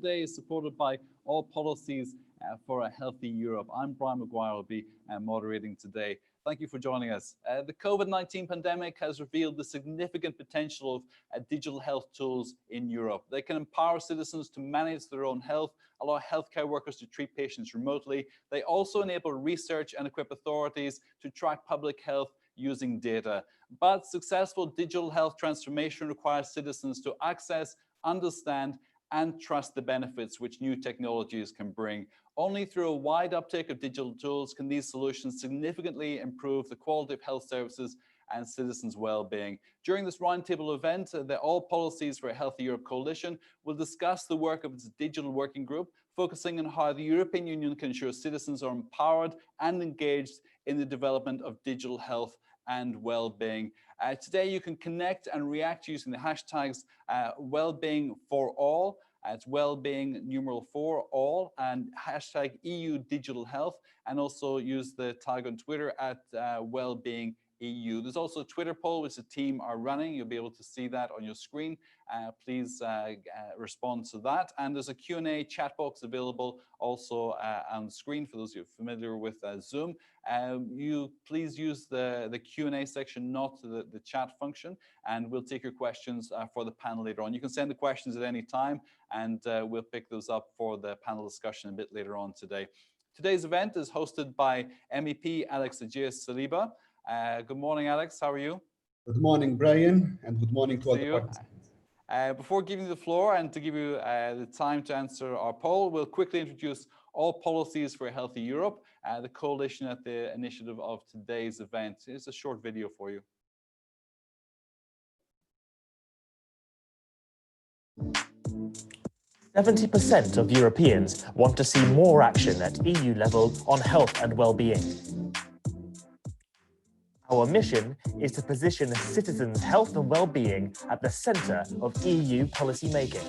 today is supported by All Policies for a Healthy Europe. I'm Brian Maguire, will be moderating today. Thank you for joining us. The COVID-19 pandemic has revealed the significant potential of digital health tools in Europe. They can empower citizens to manage their own health, allow healthcare workers to treat patients remotely. They also enable research and equip authorities to track public health using data. But successful digital health transformation requires citizens to access, understand, and trust the benefits which new technologies can bring. Only through a wide uptake of digital tools can these solutions significantly improve the quality of health services and citizens' well-being. During this roundtable event, the All Policies for a Healthy Europe Coalition will discuss the work of its digital working group, focusing on how the European Union can ensure citizens are empowered and engaged in the development of digital health and well-being. Today you can connect and react using the hashtags well-being for all, it's well-being numeral for all, and hashtag EU digital health, and also use the tag on Twitter at wellbeing EU. There's also a Twitter poll which the team are running. You'll be able to see that on your screen. Please respond to that. And there's a Q&A chat box available also on the screen for those who are familiar with Zoom. You please use the Q&A section, not the chat function, and we'll take your questions for the panel later on. You can send the questions at any time, and we'll pick those up for the panel discussion a bit later on today. Today's event is hosted by MEP Alex Saliba. Good morning, Alex. How are you? Good morning, Brian, and good morning to all the participants. Before giving you the floor and to give you the time to answer our poll, we'll quickly introduce All Policies for a Healthy Europe, the coalition at the initiative of today's event. Here's a short video for you. 70% of Europeans want to see more action at EU level on health and well-being. Our mission is to position citizens' health and well-being at the center of EU policymaking.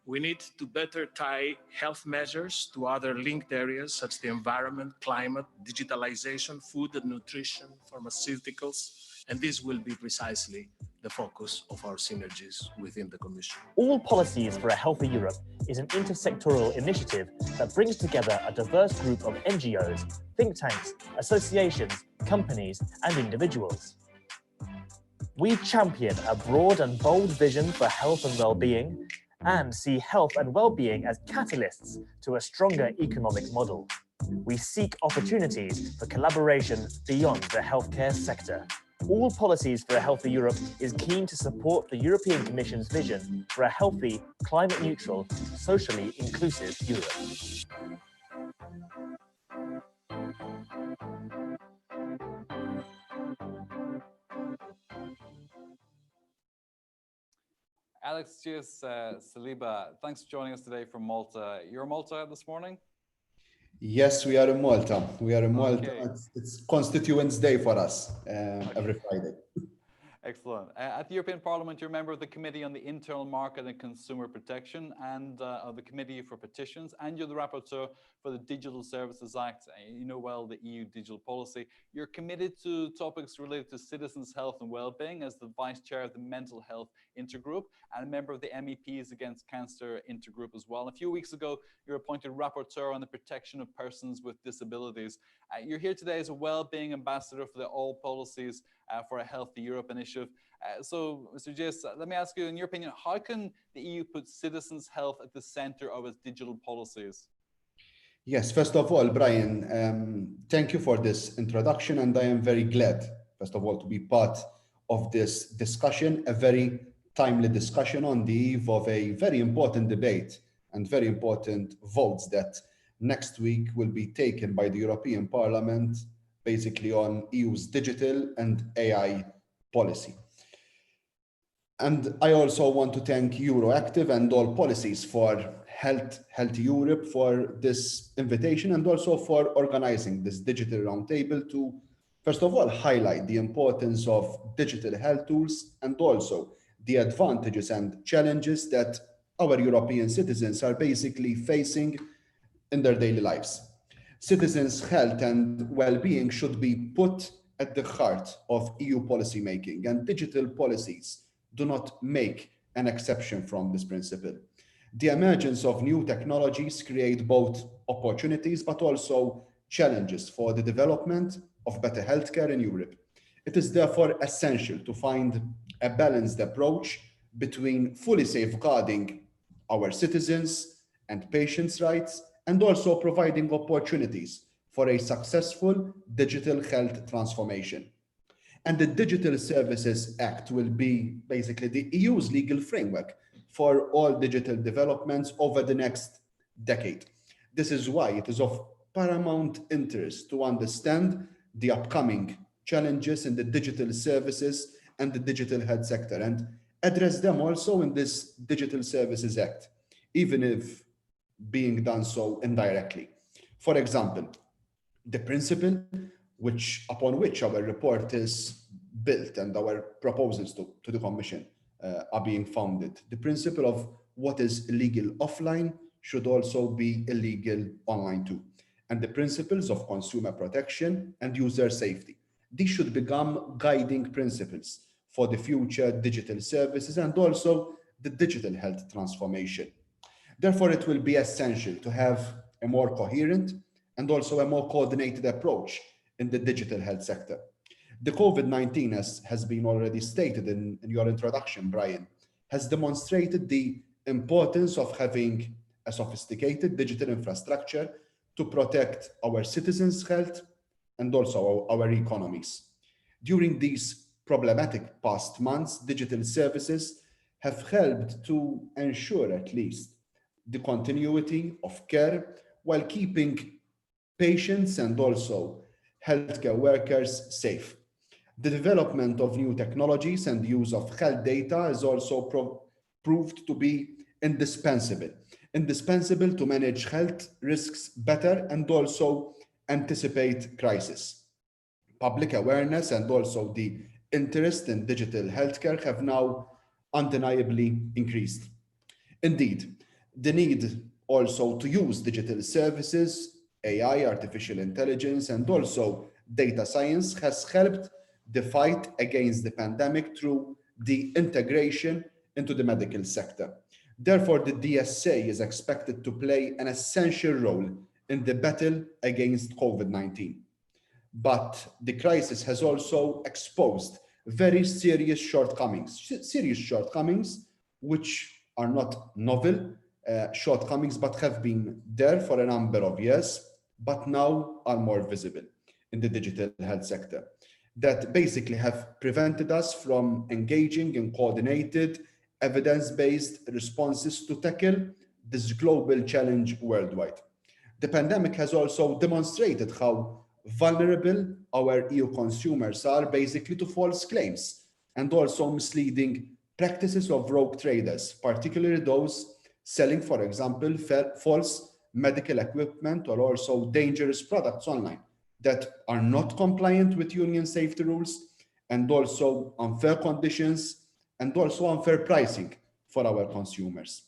We need to better tie health measures to other linked areas such as the environment, climate, digitalization, food and nutrition, pharmaceuticals, and this will be precisely the focus of our synergies within the Commission. All Policies for a Healthy Europe is an intersectoral initiative that brings together a diverse group of NGOs, think tanks, associations, companies, and individuals. We champion a broad and bold vision for health and well-being and see health and well-being as catalysts to a stronger economic model. We seek opportunities for collaboration beyond the healthcare sector. All Policies for a Healthy Europe is keen to support the European Commission's vision for a healthy, climate-neutral, socially inclusive Europe. Alex Saliba, thanks for joining us today from Malta. You're in Malta this morning? Yes, we are in Malta. We are in Malta. Okay. It's Constituents Day for us every Friday. Excellent. At the European Parliament, you're a member of the Committee on the Internal Market and Consumer Protection and of the Committee for Petitions, and you're the rapporteur for the Digital Services Act. You know well the EU digital policy. You're committed to topics related to citizens' health and well-being as the Vice Chair of the Mental Health Intergroup and a member of the MEPs Against Cancer Intergroup as well. And a few weeks ago, you were appointed rapporteur on the protection of persons with disabilities. You're here today as a well-being ambassador for the All Policies for a Healthy Europe initiative. So, Mr. Jis, let me ask you, in your opinion, how can the EU put citizens' health at the center of its digital policies? Yes, first of all, Brian, thank you for this introduction, and I am very glad, first of all, to be part of this discussion, a very timely discussion on the eve of a very important debate and very important votes that next week will be taken by the European Parliament, basically on EU's digital and AI policy. And I also want to thank Euroactive and All Policies for Healthy Europe for this invitation and also for organizing this digital roundtable to, first of all, highlight the importance of digital health tools and also the advantages and challenges that our European citizens are basically facing in their daily lives. Citizens' health and well-being should be put at the heart of EU policymaking, and digital policies do not make an exception from this principle. The emergence of new technologies create both opportunities but also challenges for the development of better healthcare in Europe. It is therefore essential to find a balanced approach between fully safeguarding our citizens and patients' rights and also providing opportunities for a successful digital health transformation. And the Digital Services Act will be basically the EU's legal framework for all digital developments over the next decade. This is why it is of paramount interest to understand the upcoming challenges in the digital services and the digital health sector and address them also in this Digital Services Act, even if being done so indirectly. For example, the principle upon which our report is built and our proposals to the Commission are being founded. The principle of what is illegal offline should also be illegal online too. And the principles of consumer protection and user safety. These should become guiding principles for the future digital services and also the digital health transformation. Therefore, it will be essential to have a more coherent and also a more coordinated approach in the digital health sector. The COVID-19, as has been already stated in your introduction, Brian, has demonstrated the importance of having a sophisticated digital infrastructure to protect our citizens' health and also our economies. During these problematic past months, digital services have helped to ensure at least the continuity of care while keeping patients and also healthcare workers safe. The development of new technologies and use of health data is also proved to be indispensable to manage health risks better and also anticipate crisis. Public awareness and also the interest in digital healthcare have now undeniably increased. Indeed, the need also to use digital services, AI, artificial intelligence, and also data science has helped the fight against the pandemic through the integration into the medical sector. Therefore, the DSA is expected to play an essential role in the battle against COVID-19. But the crisis has also exposed very serious shortcomings which are not novel shortcomings, but have been there for a number of years, but now are more visible in the digital health sector, that basically have prevented us from engaging in coordinated, evidence-based responses to tackle this global challenge worldwide. The pandemic has also demonstrated how vulnerable our EU consumers are basically to false claims and also misleading practices of rogue traders, particularly those selling, for example, false medical equipment or also dangerous products online that are not compliant with union safety rules and also unfair conditions and also unfair pricing for our consumers.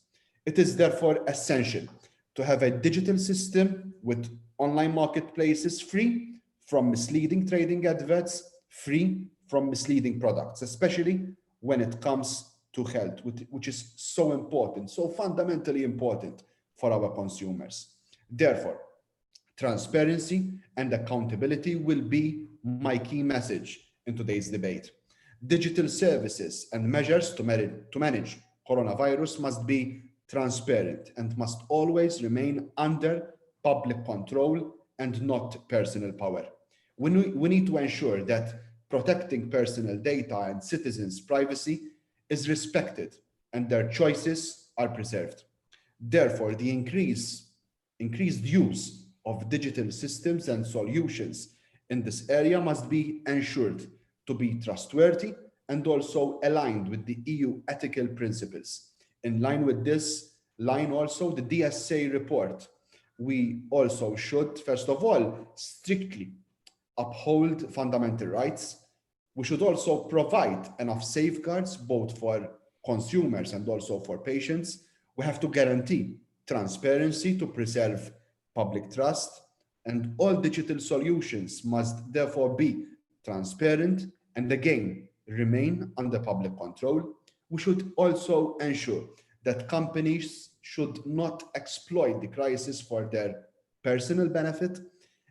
It is therefore essential to have a digital system with online marketplaces free from misleading trading adverts, free from misleading products, especially when it comes to health, which is so important, so fundamentally important for our consumers. Therefore, transparency and accountability will be my key message in today's debate. Digital services and measures to manage coronavirus must be transparent and must always remain under public control and not personal power. We need to ensure that protecting personal data and citizens' privacy is respected and their choices are preserved. Therefore, the increased use of digital systems and solutions in this area must be ensured to be trustworthy and also aligned with the EU ethical principles. In line with this line also, the DSA report, we also should, first of all, strictly uphold fundamental rights. We should also provide enough safeguards both for consumers and also for patients. We have to guarantee transparency to preserve public trust, and all digital solutions must therefore be transparent and again remain under public control. We should also ensure that companies should not exploit the crisis for their personal benefit.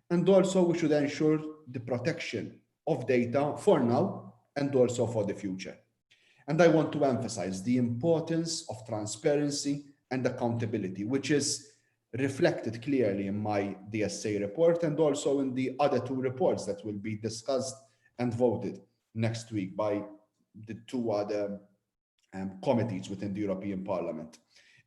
And also we should ensure the protection of data for now and also for the future. And I want to emphasize the importance of transparency and accountability, which is reflected clearly in my DSA report and also in the other two reports that will be discussed and voted next week by the two other committees within the European Parliament.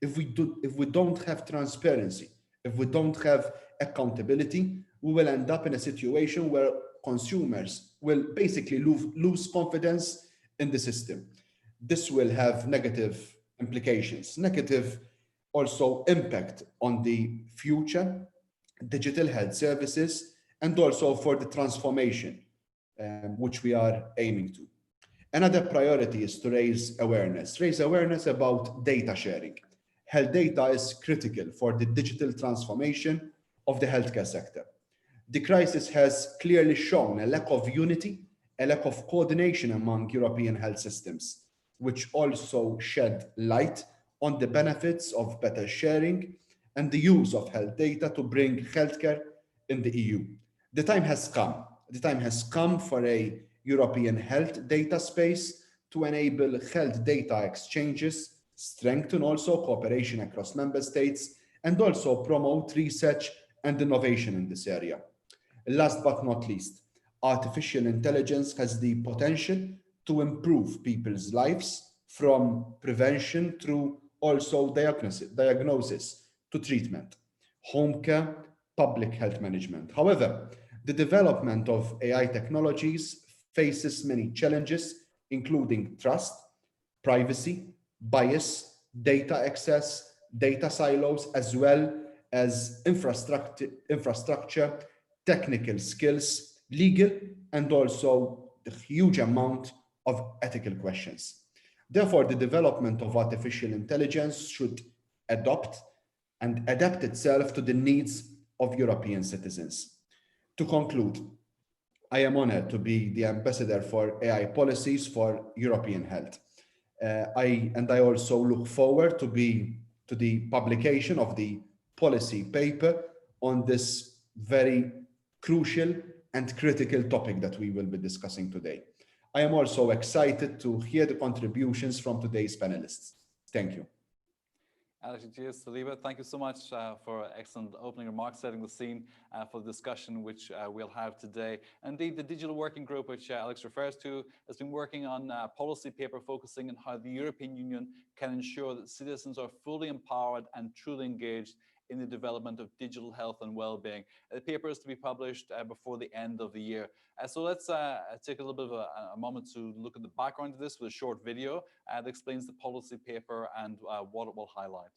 If we don't have transparency, if we don't have accountability, we will end up in a situation where consumers will basically lose confidence in the system. This will have negative implications, negative also impact on the future digital health services and also for the transformation which we are aiming to. Another priority is to raise awareness about data sharing. Health data is critical for the digital transformation of the healthcare sector. The crisis has clearly shown a lack of unity, a lack of coordination among European health systems, which also shed light on the benefits of better sharing and the use of health data to bring healthcare in the EU. The time has come. The time has come for a European health data space to enable health data exchanges, strengthen also cooperation across member states, and also promote research and innovation in this area. Last but not least, artificial intelligence has the potential to improve people's lives from prevention through also diagnosis to treatment, home care, public health management. However, the development of AI technologies faces many challenges, including trust, privacy, bias, data access, data silos, as well as infrastructure, technical skills, legal, and also the huge amount of ethical questions. Therefore, the development of artificial intelligence should adopt and adapt itself to the needs of European citizens. To conclude, I am honored to be the ambassador for AI policies for European health. I also look forward to the publication of the policy paper on this very crucial and critical topic that we will be discussing today. I am also excited to hear the contributions from today's panelists. Thank you. Alex, Saliba, thank you so much for excellent opening remarks, setting the scene for the discussion which we'll have today. Indeed, the digital working group, which Alex refers to, has been working on a policy paper focusing on how the European Union can ensure that citizens are fully empowered and truly engaged in the development of digital health and well-being. The paper is to be published before the end of the year. So let's take a little bit of a moment to look at the background of this with a short video that explains the policy paper and what it will highlight.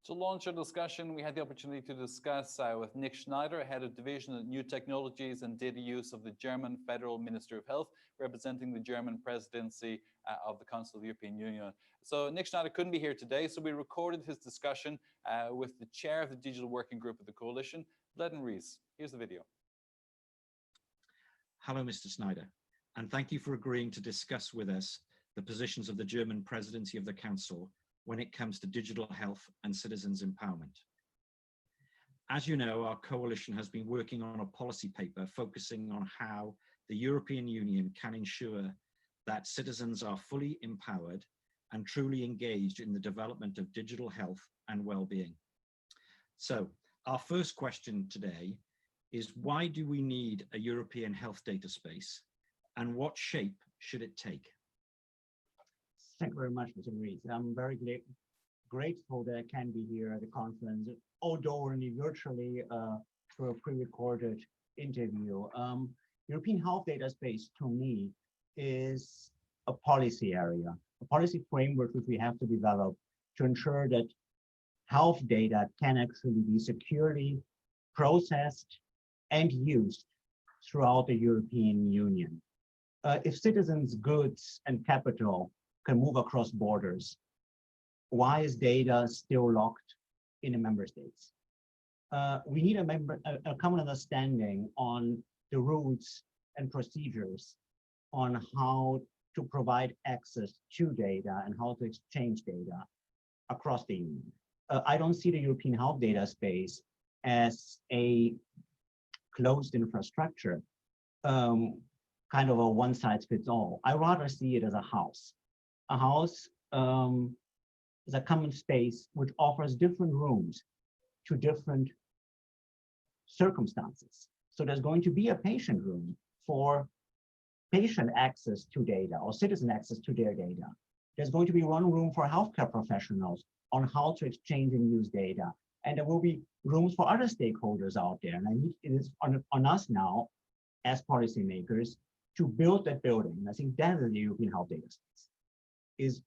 To launch our discussion, we had the opportunity to discuss with Nick Schneider, Head of Division of New Technologies and Data Use of the German Federal Ministry of Health, representing the German presidency of the Council of the European Union. So Nick Schneider couldn't be here today, so we recorded his discussion with the chair of the Digital Working Group of the Coalition, Bledin Rees. Here's the video. Hello, Mr. Schneider, and thank you for agreeing to discuss with us the positions of the German presidency of the Council when it comes to digital health and citizens' empowerment. As you know, our coalition has been working on a policy paper focusing on how the European Union can ensure that citizens are fully empowered and truly engaged in the development of digital health and well-being. So, our first question today is, why do we need a European health data space, and what shape should it take? Thank you very much, Mr. Rees. I'm very grateful that I can be here at the conference, although only virtually through a pre-recorded interview. European health data space, to me, is a policy area, a policy framework which we have to develop to ensure that health data can actually be securely processed and used throughout the European Union. If citizens' goods and capital can move across borders, why is data still locked in the member states? We need a common understanding on the rules and procedures on how to provide access to data and how to exchange data across the Union. I don't see the European health data space as a closed infrastructure, kind of a one-size-fits-all. I rather see it as a house. A house is a common space which offers different rooms to different circumstances. So there's going to be a patient room for patient access to data or citizen access to their data. There's going to be one room for healthcare professionals on how to exchange and use data. And there will be rooms for other stakeholders out there. And it is on us now as policymakers to build that building. And I think that is the European health data space. Is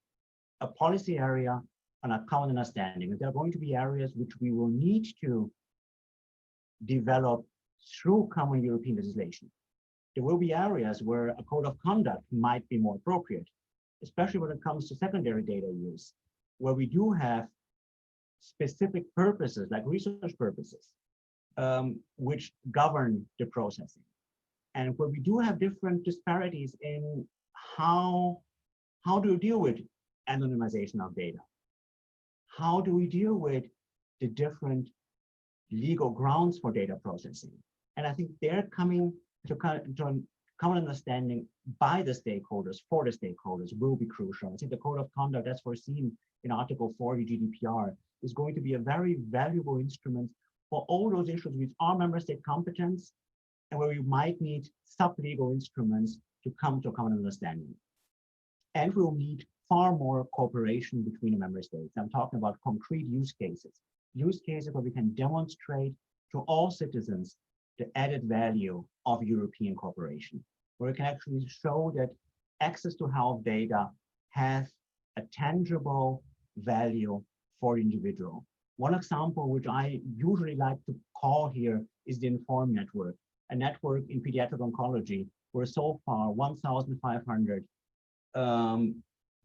a policy area and a common understanding. There are going to be areas which we will need to develop through common European legislation. There will be areas where a code of conduct might be more appropriate, especially when it comes to secondary data use, where we do have specific purposes, like research purposes, which govern the processing. And where we do have different disparities in how do we deal with anonymization of data? How do we deal with the different legal grounds for data processing? And I think they're coming to a common understanding by the stakeholders, for the stakeholders, will be crucial. I think the code of conduct that's foreseen in Article 4 of the GDPR is going to be a very valuable instrument for all those issues which are member state competence and where we might need sub-legal instruments to come to a common understanding. And we'll need far more cooperation between the member states. I'm talking about concrete use cases where we can demonstrate to all citizens the added value of European cooperation, where we can actually show that access to health data has a tangible value for the individual. One example, which I usually like to call here, is the Inform network, a network in pediatric oncology, where so far 1,500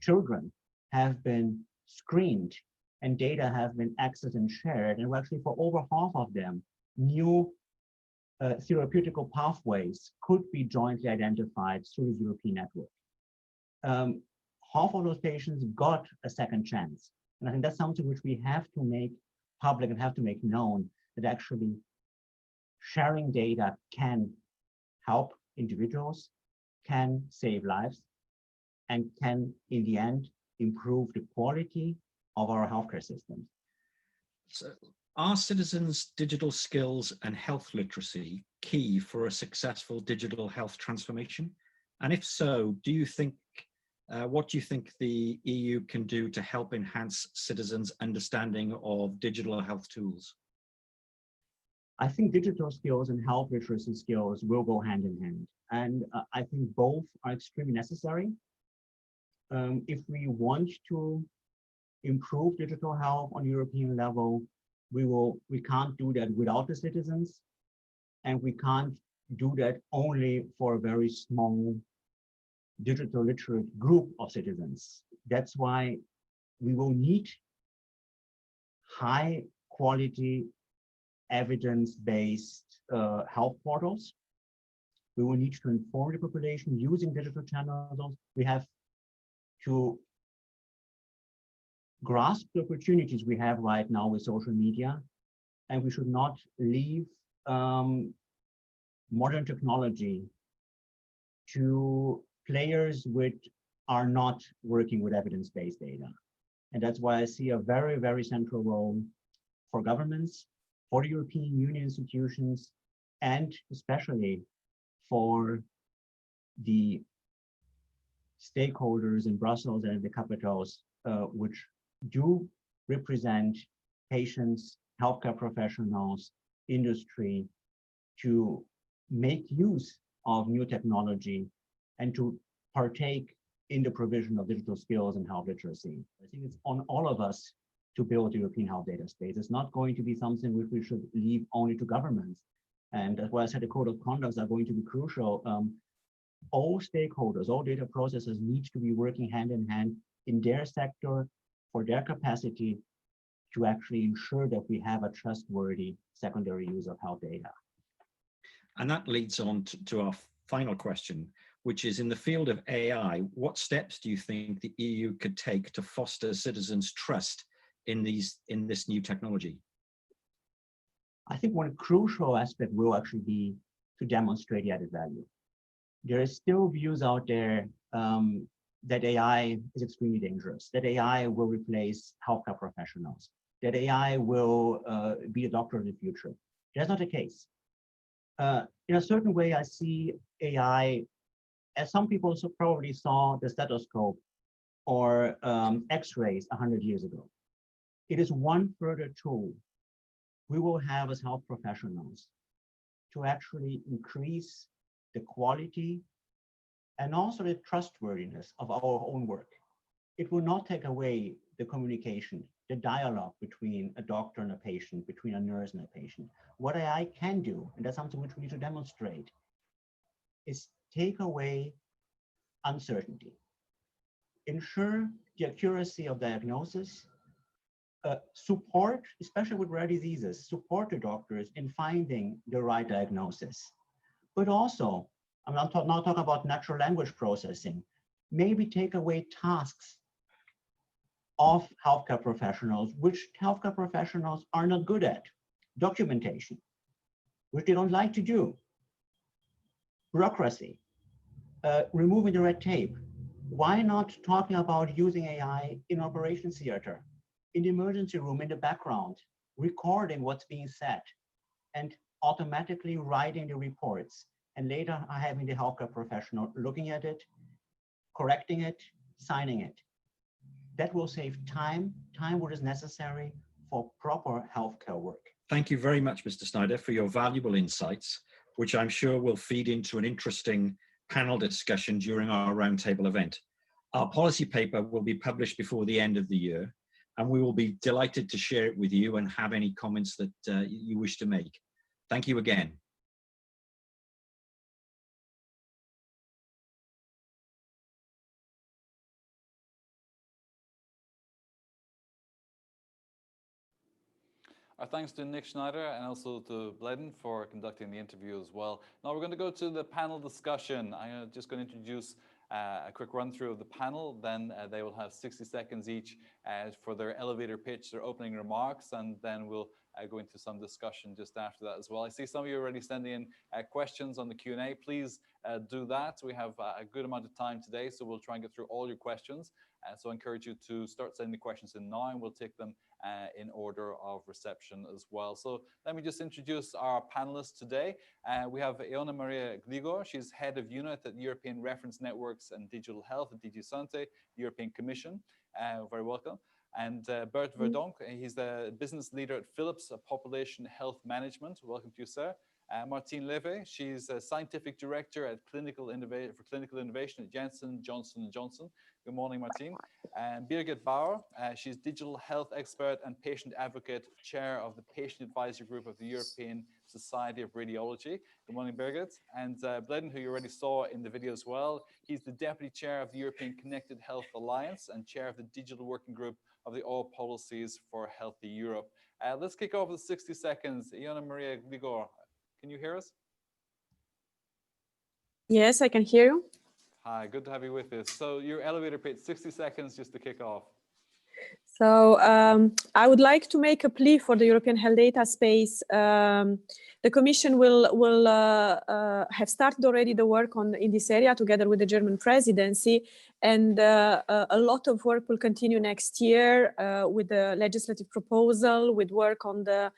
children have been screened and data have been accessed and shared. And actually for over half of them, new therapeutical pathways could be jointly identified through the European network. Half of those patients got a second chance. And I think that's something which we have to make public and have to make known, that actually sharing data can help individuals, can save lives, and can, in the end, improve the quality of our healthcare systems. So, are citizens' digital skills and health literacy key for a successful digital health transformation? And if so, do you think, what do you think the EU can do to help enhance citizens' understanding of digital health tools? I think digital skills and health literacy skills will go hand in hand. And I think both are extremely necessary. If we want to improve digital health on European level, we can't do that without the citizens, and we can't do that only for a very small digital literate group of citizens. That's why we will need high quality, evidence-based health portals. We will need to inform the population using digital channels. We have to grasp the opportunities we have right now with social media, and we should not leave modern technology to players which are not working with evidence-based data. And that's why I see a very, very central role for governments, for the European Union institutions, and especially for the stakeholders in Brussels and the capitals, which do represent patients, healthcare professionals, industry, to make use of new technology and to partake in the provision of digital skills and health literacy. I think it's on all of us to build the European health data space. It's not going to be something which we should leave only to governments. And that's why I said the code of conducts are going to be crucial. All stakeholders, all data processors need to be working hand in hand in their sector for their capacity to actually ensure that we have a trustworthy secondary use of health data. And that leads on to our final question, which is, in the field of AI, what steps do you think the EU could take to foster citizens' trust in this new technology? I think one crucial aspect will actually be to demonstrate the added value. There are still views out there that AI is extremely dangerous, that AI will replace healthcare professionals, that AI will be a doctor of the future. That's not the case. In a certain way, I see AI, as some people probably saw the stethoscope or X-rays 100 years ago. It is one further tool we will have as health professionals to actually increase the quality and also the trustworthiness of our own work. It will not take away the communication, the dialogue between a doctor and a patient, between a nurse and a patient. What AI can do, and that's something which we need to demonstrate, is take away uncertainty, ensure the accuracy of diagnosis, support, especially with rare diseases, support the doctors in finding the right diagnosis. But also, I'm not talking about natural language processing, maybe take away tasks of healthcare professionals, which healthcare professionals are not good at. Documentation, which they don't like to do. Bureaucracy, removing the red tape. Why not talking about using AI in operations theater, in the emergency room, in the background, recording what's being said, and automatically writing the reports, and later having the healthcare professional looking at it, correcting it, signing it. That will save time what is necessary for proper healthcare work. Thank you very much, Mr. Schneider, for your valuable insights, which I'm sure will feed into an interesting panel discussion during our roundtable event. Our policy paper will be published before the end of the year, and we will be delighted to share it with you and have any comments that you wish to make. Thank you again. Our thanks to Nick Schneider and also to Bleden for conducting the interview as well. Now we're going to go to the panel discussion. I'm just going to introduce a quick run through of the panel, then they will have 60 seconds each for their elevator pitch, their opening remarks, and then we'll go into some discussion just after that as well. I see some of you already sending in questions on the Q&A. Please do that. We have a good amount of time today, so we'll try and get through all your questions. So I encourage you to start sending the questions in now, and we'll take them in order of reception as well. So let me just introduce our panelists today. We have Iona Maria Gligor. She's head of unit at European Reference Networks and Digital Health at DG Sante, the European Commission. Very welcome. And Bert Verdonk, he's the business leader at Philips Population Health Management. Welcome to you, sir. Martine Levy, she's a scientific director at clinical innovation at Janssen Johnson & Johnson. Good morning, Martine. And Birgit Bauer, she's digital health expert and patient advocate, chair of the patient advisory group of the European Society of Radiology. Good morning, Birgit. And Bleden, who you already saw in the video as well, he's the deputy chair of the European Connected Health Alliance and chair of the digital working group of the All Policies for Healthy Europe. Let's kick off with 60 seconds. Iona Maria Gligor, can you hear us? Yes, I can hear you. Hi, good to have you with us. So your elevator pitch, 60 seconds just to kick off. So I would like to make a plea for the European health data space. The Commission will have started already the work in this area together with the German presidency, and a lot of work will continue next year with the legislative proposal, with work on the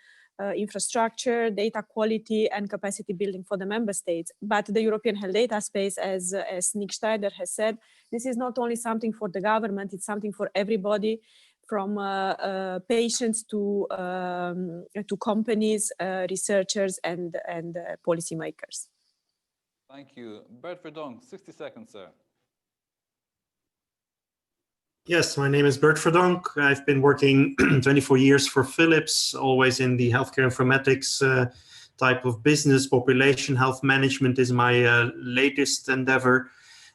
infrastructure, data quality, and capacity building for the member states. But the European health data space, as Nick Schneider has said, this is not only something for the government, it's something for everybody, from patients to companies, researchers, and policymakers. Thank you. Bert Verdonk, 60 seconds, sir. Yes, my name is Bert Verdonk. I've been working 24 years for Philips, always in the healthcare informatics type of business. Population health management is my latest endeavor.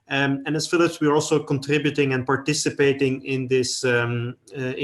And as Philips, we're also contributing and participating in this in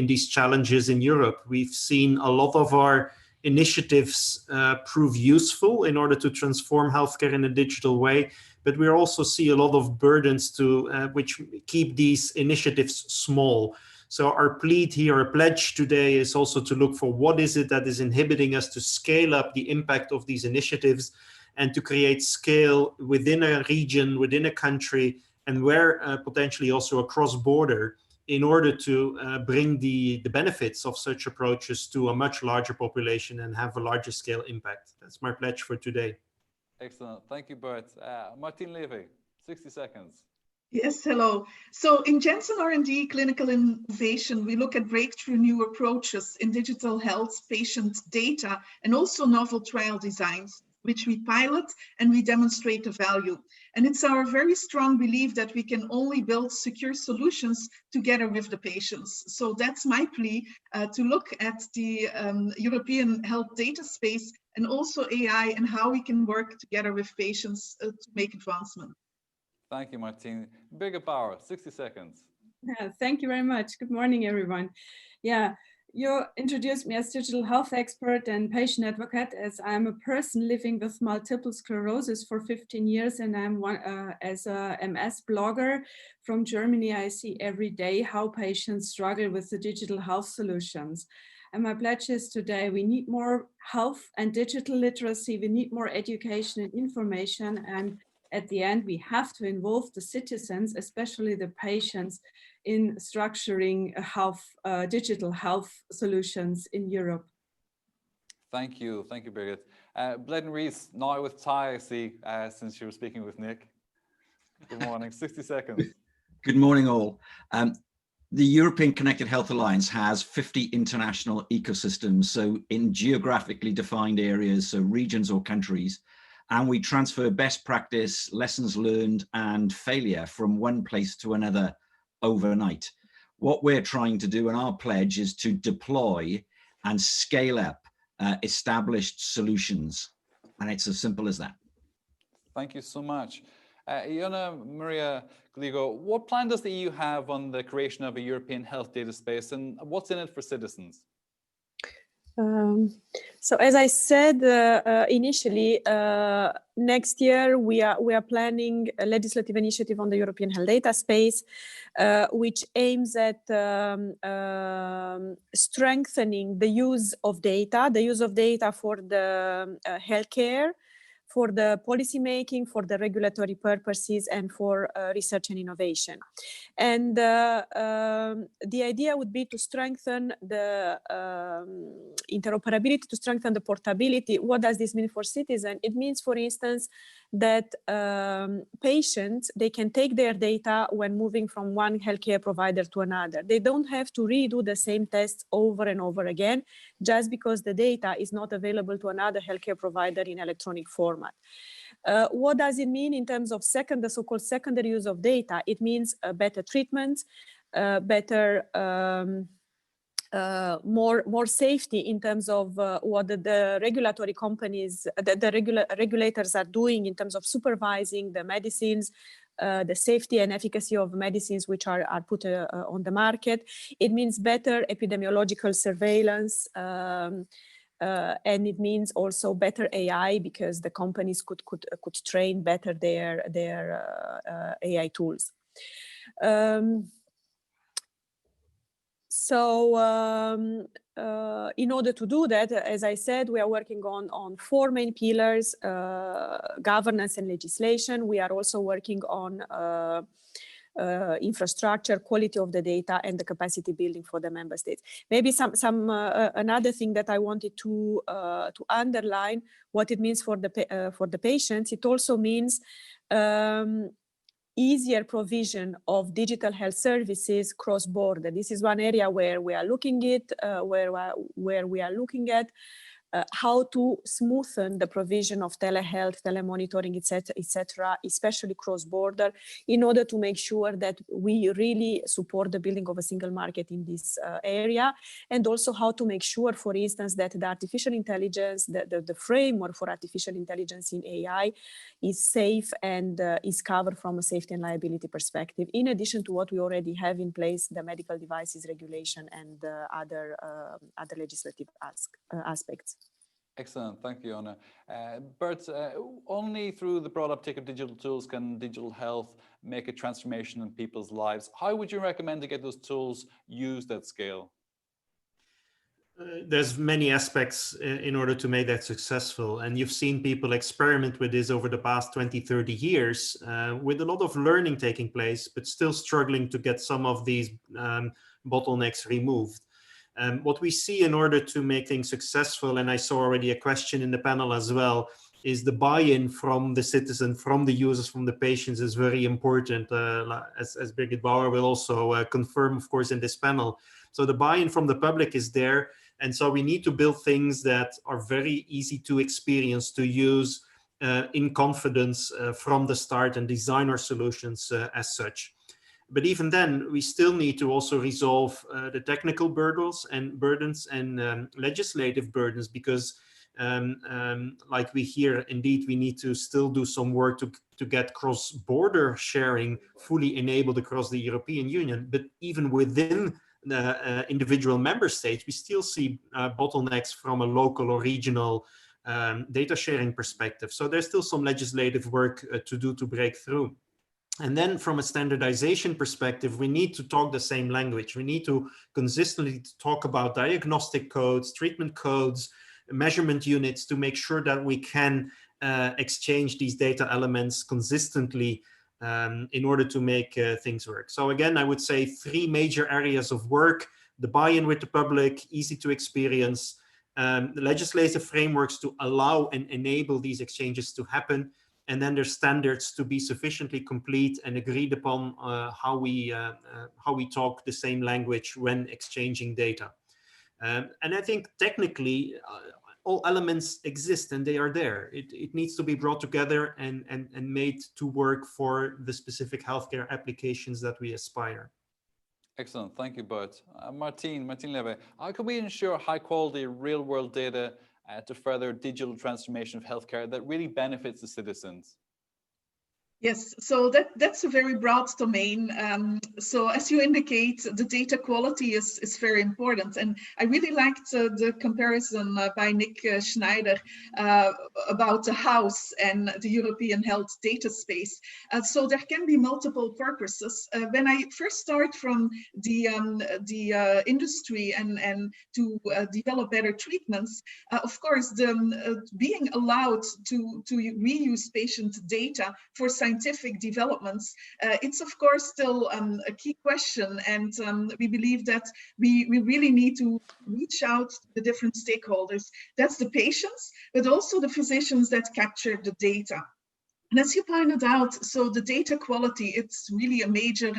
these challenges in Europe. We've seen a lot of our initiatives prove useful in order to transform healthcare in a digital way, but we also see a lot of burdens to which keep these initiatives small. So our plea here, our pledge today, is also to look for what is it that is inhibiting us to scale up the impact of these initiatives and to create scale within a region, within a country, and where potentially also across border, in order to bring the benefits of such approaches to a much larger population and have a larger scale impact. That's my pledge for today. Excellent. Thank you, Bert. Martine Levy, 60 seconds. Yes, hello. So in Janssen R&D Clinical Innovation, we look at breakthrough new approaches in digital health, patient data, and also novel trial designs, which we pilot and we demonstrate the value. And it's our very strong belief that we can only build secure solutions together with the patients. So that's my plea, to look at the European health data space and also AI and how we can work together with patients to make advancement. Thank you, Martine. Birgit Bauer, 60 seconds. Yeah, thank you very much. Good morning, everyone. Yeah, you introduced me as digital health expert and patient advocate, as I'm a person living with multiple sclerosis for 15 years, and I'm as a MS blogger from Germany. I see every day how patients struggle with the digital health solutions. And my pledge is today, we need more health and digital literacy, we need more education and information, and at the end, we have to involve the citizens, especially the patients, in structuring digital health solutions in Europe. Thank you, Birgit. Bleden Rees, now with Ty, I see, since you were speaking with Nick. Good morning, 60 seconds. Good morning, all. The European Connected Health Alliance has 50 international ecosystems, so in geographically defined areas, so regions or countries, and we transfer best practice, lessons learned, and failure from one place to another overnight. What we're trying to do, and our pledge, is to deploy and scale up established solutions. And it's as simple as that. Thank you so much. Iona Maria Gligo, what plan does the EU have on the creation of a European health data space, and what's in it for citizens? So as I said initially, next year we are planning a legislative initiative on the European health data space, which aims at strengthening the use of data for the healthcare, for the policy making, for the regulatory purposes, and for research and innovation. And the idea would be to strengthen the interoperability, to strengthen the portability. What does this mean for citizens? It means, for instance, that patients, they can take their data when moving from one healthcare provider to another. They don't have to redo the same tests over and over again, just because the data is not available to another healthcare provider in electronic format. What does it mean in terms of the so-called secondary use of data? It means better treatment, better more safety in terms of what the regulatory companies, the regulators are doing in terms of supervising the medicines, the safety and efficacy of medicines which are put on the market. It means better epidemiological surveillance, and it means also better AI, because the companies could train better their AI tools. In order to do that, as I said, we are working on 4 main pillars: governance and legislation. We are also working on infrastructure, quality of the data, and the capacity building for the member states. Maybe another thing that I wanted to underline, what it means for the patients. It also means easier provision of digital health services cross-border. This is one area where we are looking at how to smoothen the provision of telehealth, telemonitoring, etc., especially cross-border, in order to make sure that we really support the building of a single market in this area, and also how to make sure, for instance, that the artificial intelligence, the framework for artificial intelligence in AI is safe and is covered from a safety and liability perspective, in addition to what we already have in place, the medical devices regulation and other legislative aspects. Excellent, thank you, Anna. Bert, only through the broad uptake of digital tools can digital health make a transformation in people's lives. How would you recommend to get those tools used at scale? There's many aspects in order to make that successful. And you've seen people experiment with this over the past 20, 30 years with a lot of learning taking place, but still struggling to get some of these bottlenecks removed. What we see in order to make things successful, and I saw already a question in the panel as well, is the buy-in from the citizen, from the users, from the patients is very important, as Birgit Bauer will also confirm, of course, in this panel. So the buy-in from the public is there. And so we need to build things that are very easy to experience, to use in confidence from the start, and design our solutions as such. But even then, we still need to also resolve the technical burdens and legislative burdens, because like we hear, indeed, we need to still do some work to get cross-border sharing fully enabled across the European Union. But even within the individual member states, we still see bottlenecks from a local or regional data sharing perspective. So there's still some legislative work to do to break through. And then from a standardization perspective, we need to talk the same language. We need to consistently talk about diagnostic codes, treatment codes, measurement units, to make sure that we can exchange these data elements consistently in order to make things work. So again, I would say 3 major areas of work: the buy-in with the public, easy to experience, the legislative frameworks to allow and enable these exchanges to happen, and then there's standards to be sufficiently complete and agreed upon how we talk the same language when exchanging data. And I think technically all elements exist and they are there. It needs to be brought together and made to work for the specific healthcare applications that we aspire. Excellent, thank you both. Martin Leve, how can we ensure high quality real world data to further digital transformation of healthcare that really benefits the citizens? Yes, so that's a very broad domain. So as you indicate, the data quality is very important. And I really liked the comparison by Nick Schneider about the house and the European health data space. So there can be multiple purposes. When I first start from the industry and to develop better treatments, of course, being allowed to reuse patient data for scientific developments, it's of course still a key question, and we believe that we really need to reach out to the different stakeholders. That's the patients, but also the physicians that capture the data. And as you pointed out, so the data quality, it's really a major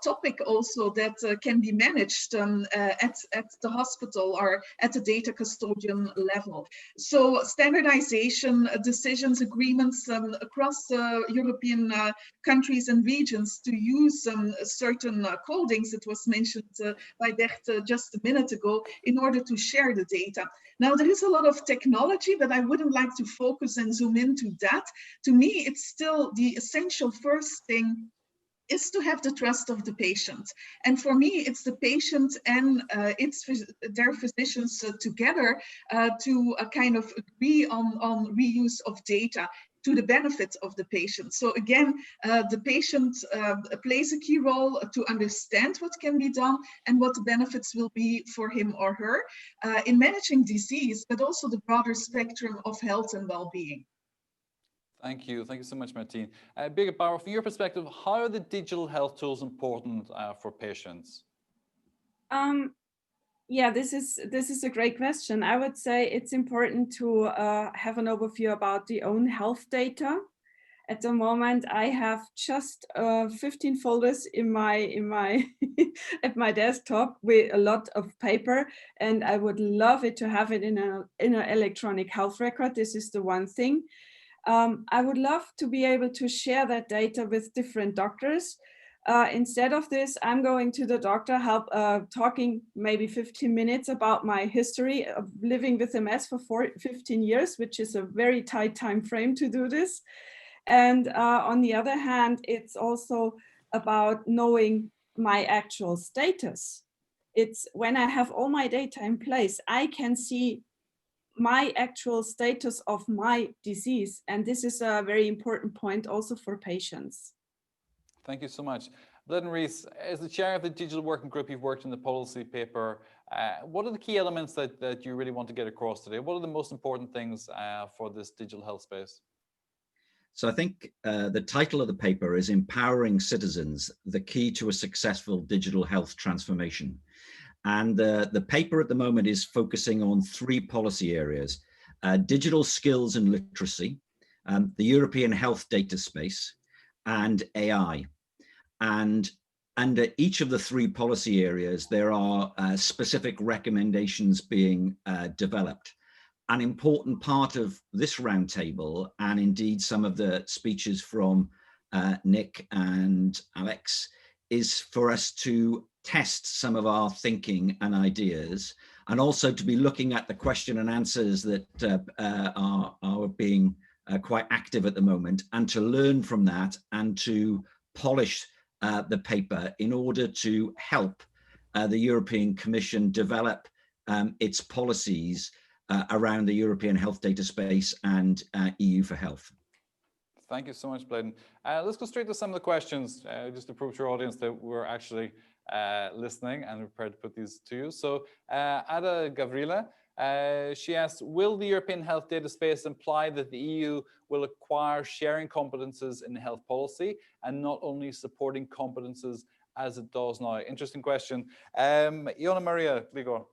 topic also that can be managed at the hospital or at the data custodian level. So standardization, decisions, agreements across European countries and regions to use certain codings, it was mentioned by Bert just a minute ago, in order to share the data. Now, there is a lot of technology, but I wouldn't like to focus and zoom into that. To me, it's still the essential first thing is to have the trust of the patient. And for me, it's the patient and their physicians together to kind of agree on reuse of data to the benefit of the patient. So again, the patient plays a key role to understand what can be done and what the benefits will be for him or her in managing disease, but also the broader spectrum of health and well-being. Thank you. Thank you so much, Martine. Birgit Bauer, from your perspective, how are the digital health tools important for patients? Yeah, this is a great question. I would say it's important to have an overview about the own health data. At the moment, I have just 15 folders in my at my desktop with a lot of paper, and I would love it to have it in an electronic health record. This is the one thing. I would love to be able to share that data with different doctors. Instead of this, I'm going to the doctor, talking maybe 15 minutes about my history of living with MS for 15 years, which is a very tight time frame to do this. And on the other hand, it's also about knowing my actual status. It's when I have all my data in place, I can see my actual status of my disease. And this is a very important point also for patients. Thank you so much. Bladen Rees, as the chair of the digital working group, you've worked in the policy paper. What are the key elements that you really want to get across today? What are the most important things for this digital health space? So I think the title of the paper is Empowering Citizens, the Key to a Successful Digital Health Transformation. And the paper at the moment is focusing on 3 policy areas: digital skills and literacy, the European health data space, and AI. And under each of the 3 policy areas, there are specific recommendations being developed. An important part of this roundtable, and indeed some of the speeches from Nick and Alex, is for us to test some of our thinking and ideas, and also to be looking at the question and answers that are being quite active at the moment, and to learn from that and to polish the paper in order to help the European Commission develop its policies around the European health data space and EU for health. Thank you so much, Bladen. Let's go straight to some of the questions, just to prove to our audience that we're actually listening and prepared to put these to you. So Ada Gavrila, she asks, will the European health data space imply that the EU will acquire sharing competences in health policy and not only supporting competences as it does now? Interesting question. Iona Maria Ligor.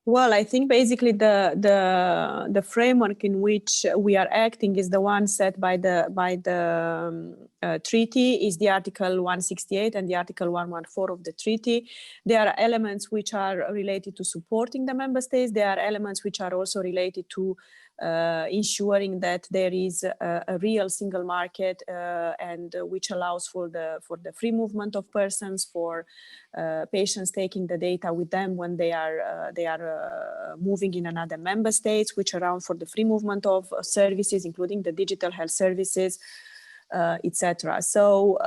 Well, I think basically the framework in which we are acting is the one set by the treaty, is the Article 168 and the Article 114 of the treaty. There are elements which are related to supporting the member states. There are elements which are also related to ensuring that there is a real single market and which allows for the free movement of persons, for patients taking the data with them when they are moving in another member states, which allow for the free movement of services, including the digital health services, etc. So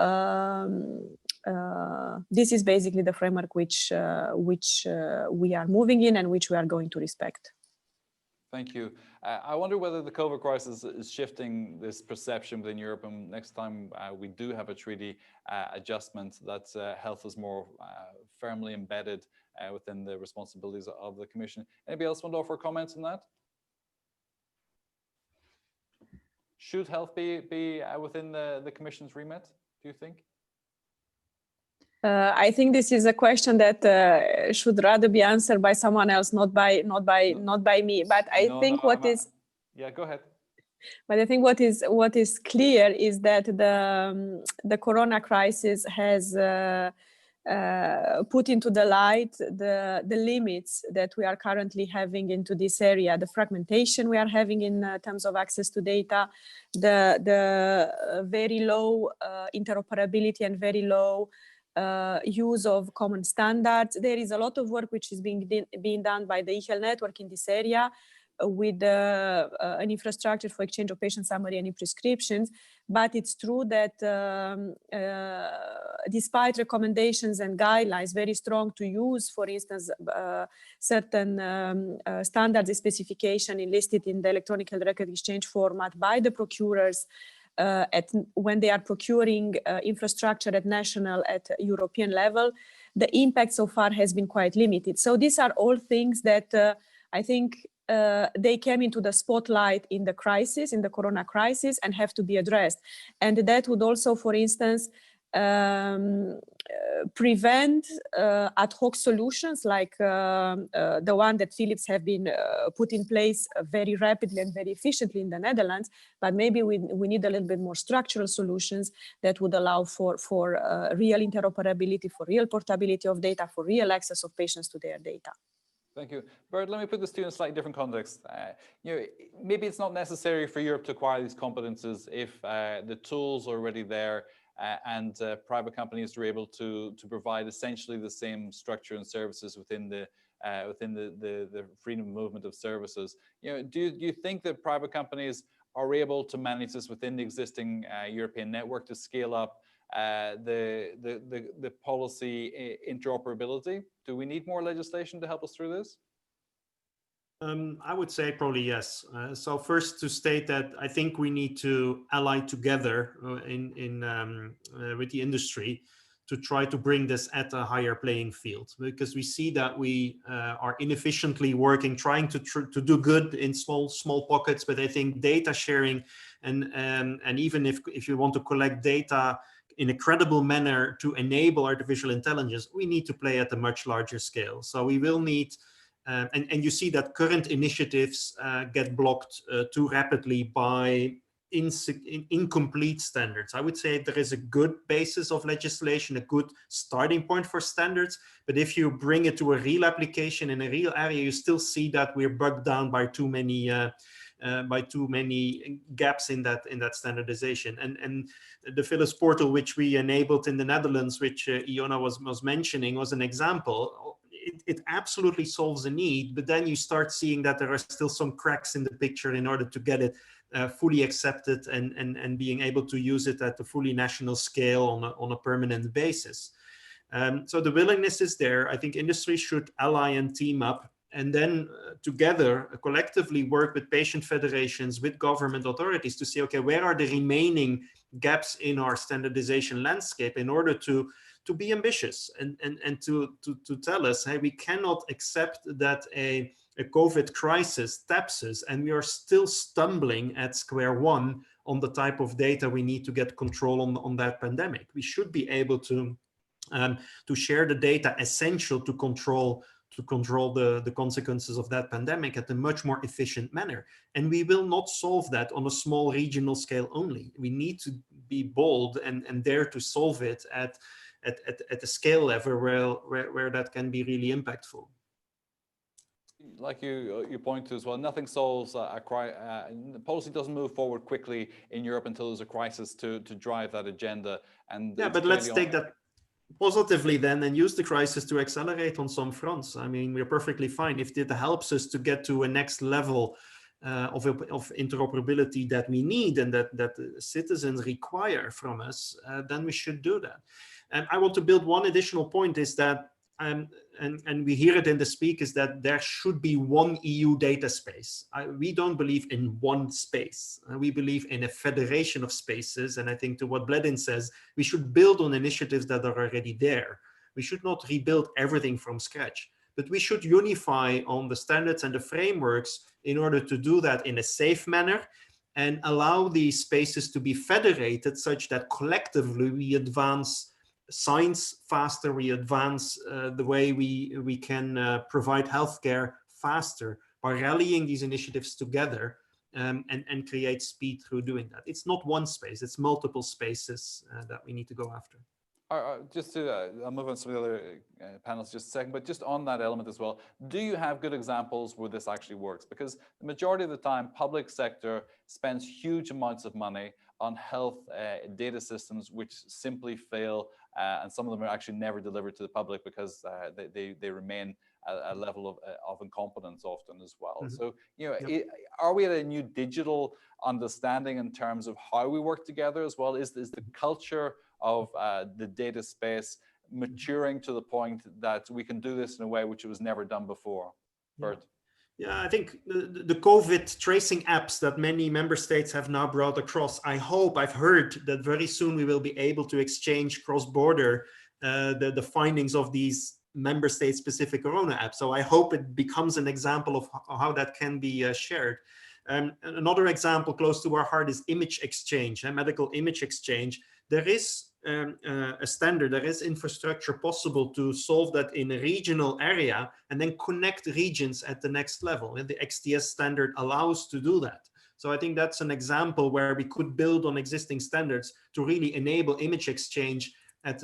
this is basically the framework which we are moving in and which we are going to respect. Thank you. I wonder whether the COVID crisis is shifting this perception within Europe, and next time we do have a treaty adjustment, that health is more firmly embedded within the responsibilities of the Commission. Anybody else want to offer comments on that? Should health be within the Commission's remit, do you think? I think this is a question that should rather be answered by someone else, not by me. But I think yeah, go ahead. But I think what is clear is that the corona crisis has put into the light the limits that we are currently having into this area, the fragmentation we are having in terms of access to data, the very low interoperability and very low use of common standards. There is a lot of work which is being done by the eHealth network in this area with an infrastructure for exchange of patient summary and e-prescriptions. But it's true that despite recommendations and guidelines very strong to use, for instance, certain standards and specification enlisted in the electronic health record exchange format by the procurers when they are procuring infrastructure at national, at European level, the impact so far has been quite limited. So these are all things that I think they came into the spotlight in the crisis, in the corona crisis, and have to be addressed. And that would also, for instance, prevent ad hoc solutions like the one that Philips have been put in place very rapidly and very efficiently in the Netherlands. But maybe we need a little bit more structural solutions that would allow for real interoperability, for real portability of data, for real access of patients to their data. Thank you. Bert, let me put this to you in a slightly different context. Maybe it's not necessary for Europe to acquire these competences if the tools are already there and private companies are able to provide essentially the same structure and services within the freedom of movement of services. Do you think that private companies are able to manage this within the existing European network to scale up the policy interoperability? Do we need more legislation to help us through this? I would say probably yes. So first, to state that I think we need to ally together with the industry to try to bring this at a higher playing field, because we see that we are inefficiently working, trying to do good in small pockets. But I think data sharing and even if you want to collect data in a credible manner to enable artificial intelligence, we need to play at a much larger scale. So we will need, and you see that current initiatives get blocked too rapidly by incomplete standards. I would say there is a good basis of legislation, a good starting point for standards, but if you bring it to a real application in a real area, you still see that we're bogged down by too many gaps in that standardization. And the Philips portal, which we enabled in the Netherlands, which Iona was mentioning, was an example. It absolutely solves a need, but then you start seeing that there are still some cracks in the picture in order to get it fully accepted and being able to use it at a fully national scale on a permanent basis. So the willingness is there. I think industry should ally and team up, and then together, collectively work with patient federations, with government authorities to see, okay, where are the remaining gaps in our standardization landscape in order to be ambitious and to tell us, hey, we cannot accept that a COVID crisis taps us and we are still stumbling at square one on the type of data we need to get control on that pandemic. We should be able to share the data essential to control the consequences of that pandemic at a much more efficient manner. And we will not solve that on a small regional scale only. We need to be bold and dare to solve it at a scale level where that can be really impactful. Like you point to as well, nothing solves policy doesn't move forward quickly in Europe until there's a crisis to drive that agenda. And yeah, but let's take that positively then and use the crisis to accelerate on some fronts. I mean, we're perfectly fine if it helps us to get to a next level of interoperability that we need and that citizens require from us, then we should do that. And I want to build one additional point is that, and we hear it in the speak, is that there should be one EU data space. We don't believe in one space. We believe in a federation of spaces. And I think to what Bledin says, we should build on initiatives that are already there. We should not rebuild everything from scratch, but we should unify on the standards and the frameworks in order to do that in a safe manner and allow these spaces to be federated such that collectively we advance science faster, we advance the way we can provide healthcare faster by rallying these initiatives together and create speed through doing that. It's not one space, it's multiple spaces that we need to go after. Just to, I'll move on to some of the other panels just a second, but just on that element as well, do you have good examples where this actually works? Because the majority of the time, public sector spends huge amounts of money on health data systems which simply fail, and some of them are actually never delivered to the public because they remain a level of incompetence often as well. Mm-hmm. So, you know, are we at a new digital understanding in terms of how we work together as well? Is the culture of the data space maturing to the point that we can do this in a way which was never done before? Bert? Yeah, I think the COVID tracing apps that many member states have now brought across, I've heard that very soon we will be able to exchange cross-border the findings of these member state specific corona apps. So I hope it becomes an example of how that can be shared. Another example close to our heart is image exchange, medical image exchange. There is a standard, there is infrastructure possible to solve that in a regional area and then connect regions at the next level. And the XTS standard allows to do that. So I think that's an example where we could build on existing standards to really enable image exchange at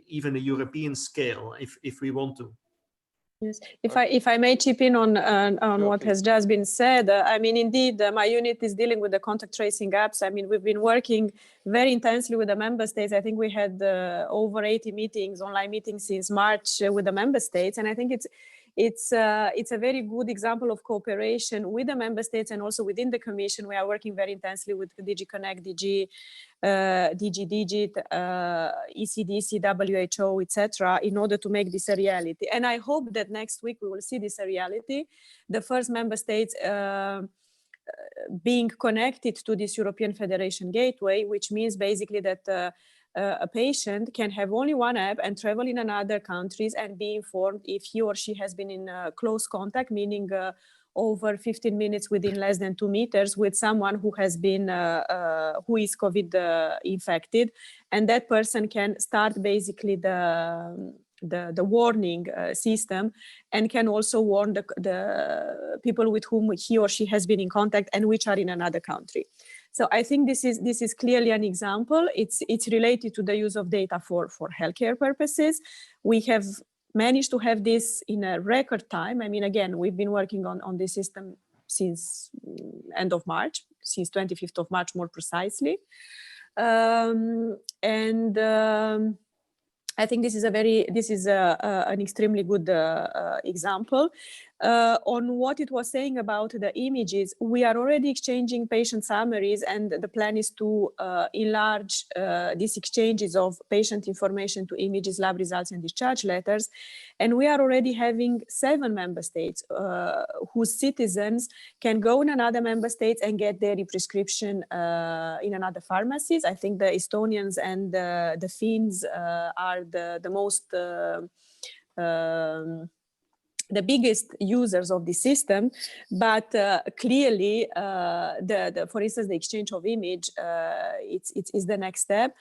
even a European scale if we want to. Yes, if I may chip in on sure, what has just been said, I mean, indeed, my unit is dealing with the contact tracing apps. I mean, we've been working very intensely with the member states. I think we had over 80 meetings, online meetings since March with the member states, and I think it's a very good example of cooperation with the member states and also within the Commission. We are working very intensely with DG Connect, DG Digit, ECDC, WHO, etc., in order to make this a reality. And I hope that next week we will see this a reality. The first member states being connected to this European Federation Gateway, which means basically that a patient can have only one app and travel in another countries and be informed if he or she has been in close contact, meaning over 15 minutes within less than 2 meters with someone who has been, who is COVID infected. And that person can start basically the warning system and can also warn the people with whom he or she has been in contact and which are in another country. So I think this is clearly an example. It's related to the use of data for healthcare purposes. We have managed to have this in a record time. I mean, again, we've been working on this system since end of March, since 25th of March, more precisely. I think this is an extremely good example. On what it was saying about the images, we are already exchanging patient summaries, and the plan is to enlarge these exchanges of patient information to images, lab results, and discharge letters. And we are already having 7 member states whose citizens can go in another member state and get their prescription in another pharmacies. I think the Estonians and the Finns are the most the biggest users of the system, but clearly, for instance, the exchange of image, it's the next step.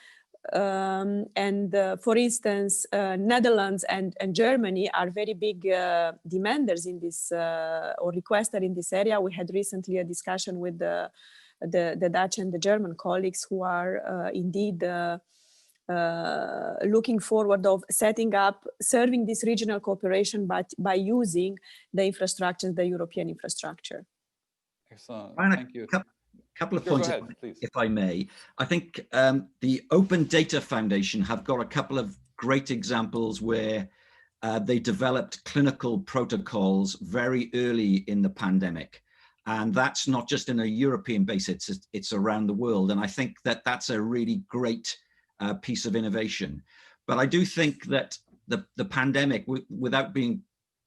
For instance, Netherlands and Germany are very big demanders in this or requester in this area. We had recently a discussion with the Dutch and the German colleagues who are indeed looking forward of setting up, serving this regional cooperation, but by using the infrastructure, the European infrastructure. Excellent, Ryan, thank you. Couple of points, if I may. I think the Open Data Foundation have got a couple of great examples where they developed clinical protocols very early in the pandemic. And that's not just in a European basis, it's around the world. And I think that that's a really great piece of innovation. But I do think that the pandemic, without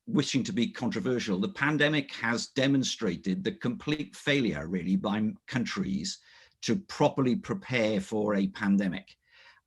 wishing to be controversial, the pandemic has demonstrated the complete failure really by countries to properly prepare for a pandemic.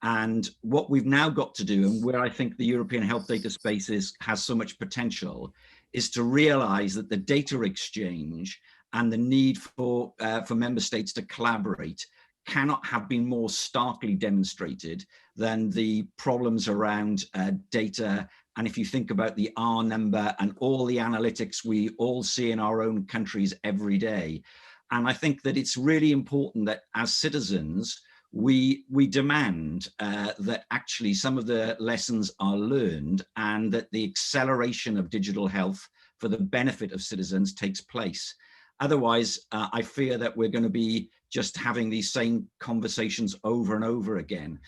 And what we've now got to do, and where I think the European health data space has so much potential, is to realize that the data exchange and the need for member states to collaborate cannot have been more starkly demonstrated than the problems around data. And if you think about the R number and all the analytics we all see in our own countries every day. And I think that it's really important that as citizens, we demand that actually some of the lessons are learned and that the acceleration of digital health for the benefit of citizens takes place. Otherwise, I fear that we're going to be just having these same conversations over and over again.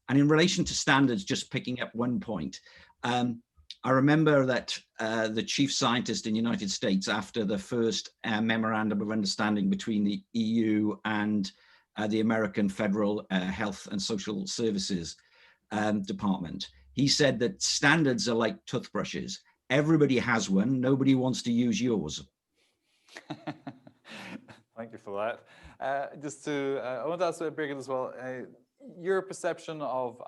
And in relation to standards, just picking up one point, I remember that the chief scientist in the United States, after the first memorandum of understanding between the EU and the American Federal Health and Social Services Department, he said that standards are like toothbrushes. Everybody has one, nobody wants to use yours. Thank you for that. I want to ask Birgit as well, your perception of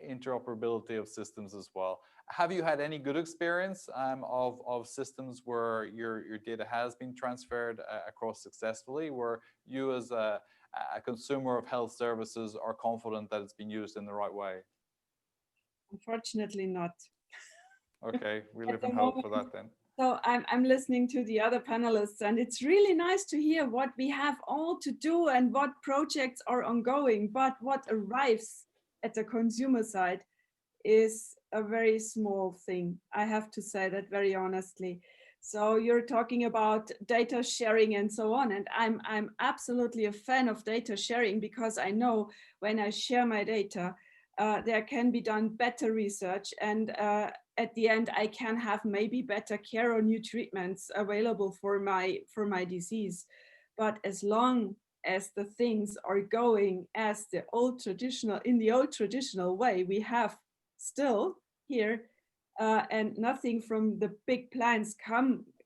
interoperability of systems as well. Have you had any good experience of systems where your data has been transferred across successfully, where you as a consumer of health services are confident that it's been used in the right way? Unfortunately not. Okay, we live in hope for that then. So I'm listening to the other panelists, and it's really nice to hear what we have all to do and what projects are ongoing, but what arrives at the consumer side is a very small thing. I have to say that very honestly. So you're talking about data sharing and so on, and I'm absolutely a fan of data sharing, because I know when I share my data, there can be done better research, and at the end I can have maybe better care or new treatments available for my disease. But as long as the things are going as in the old traditional way we have still here, and nothing from the big plans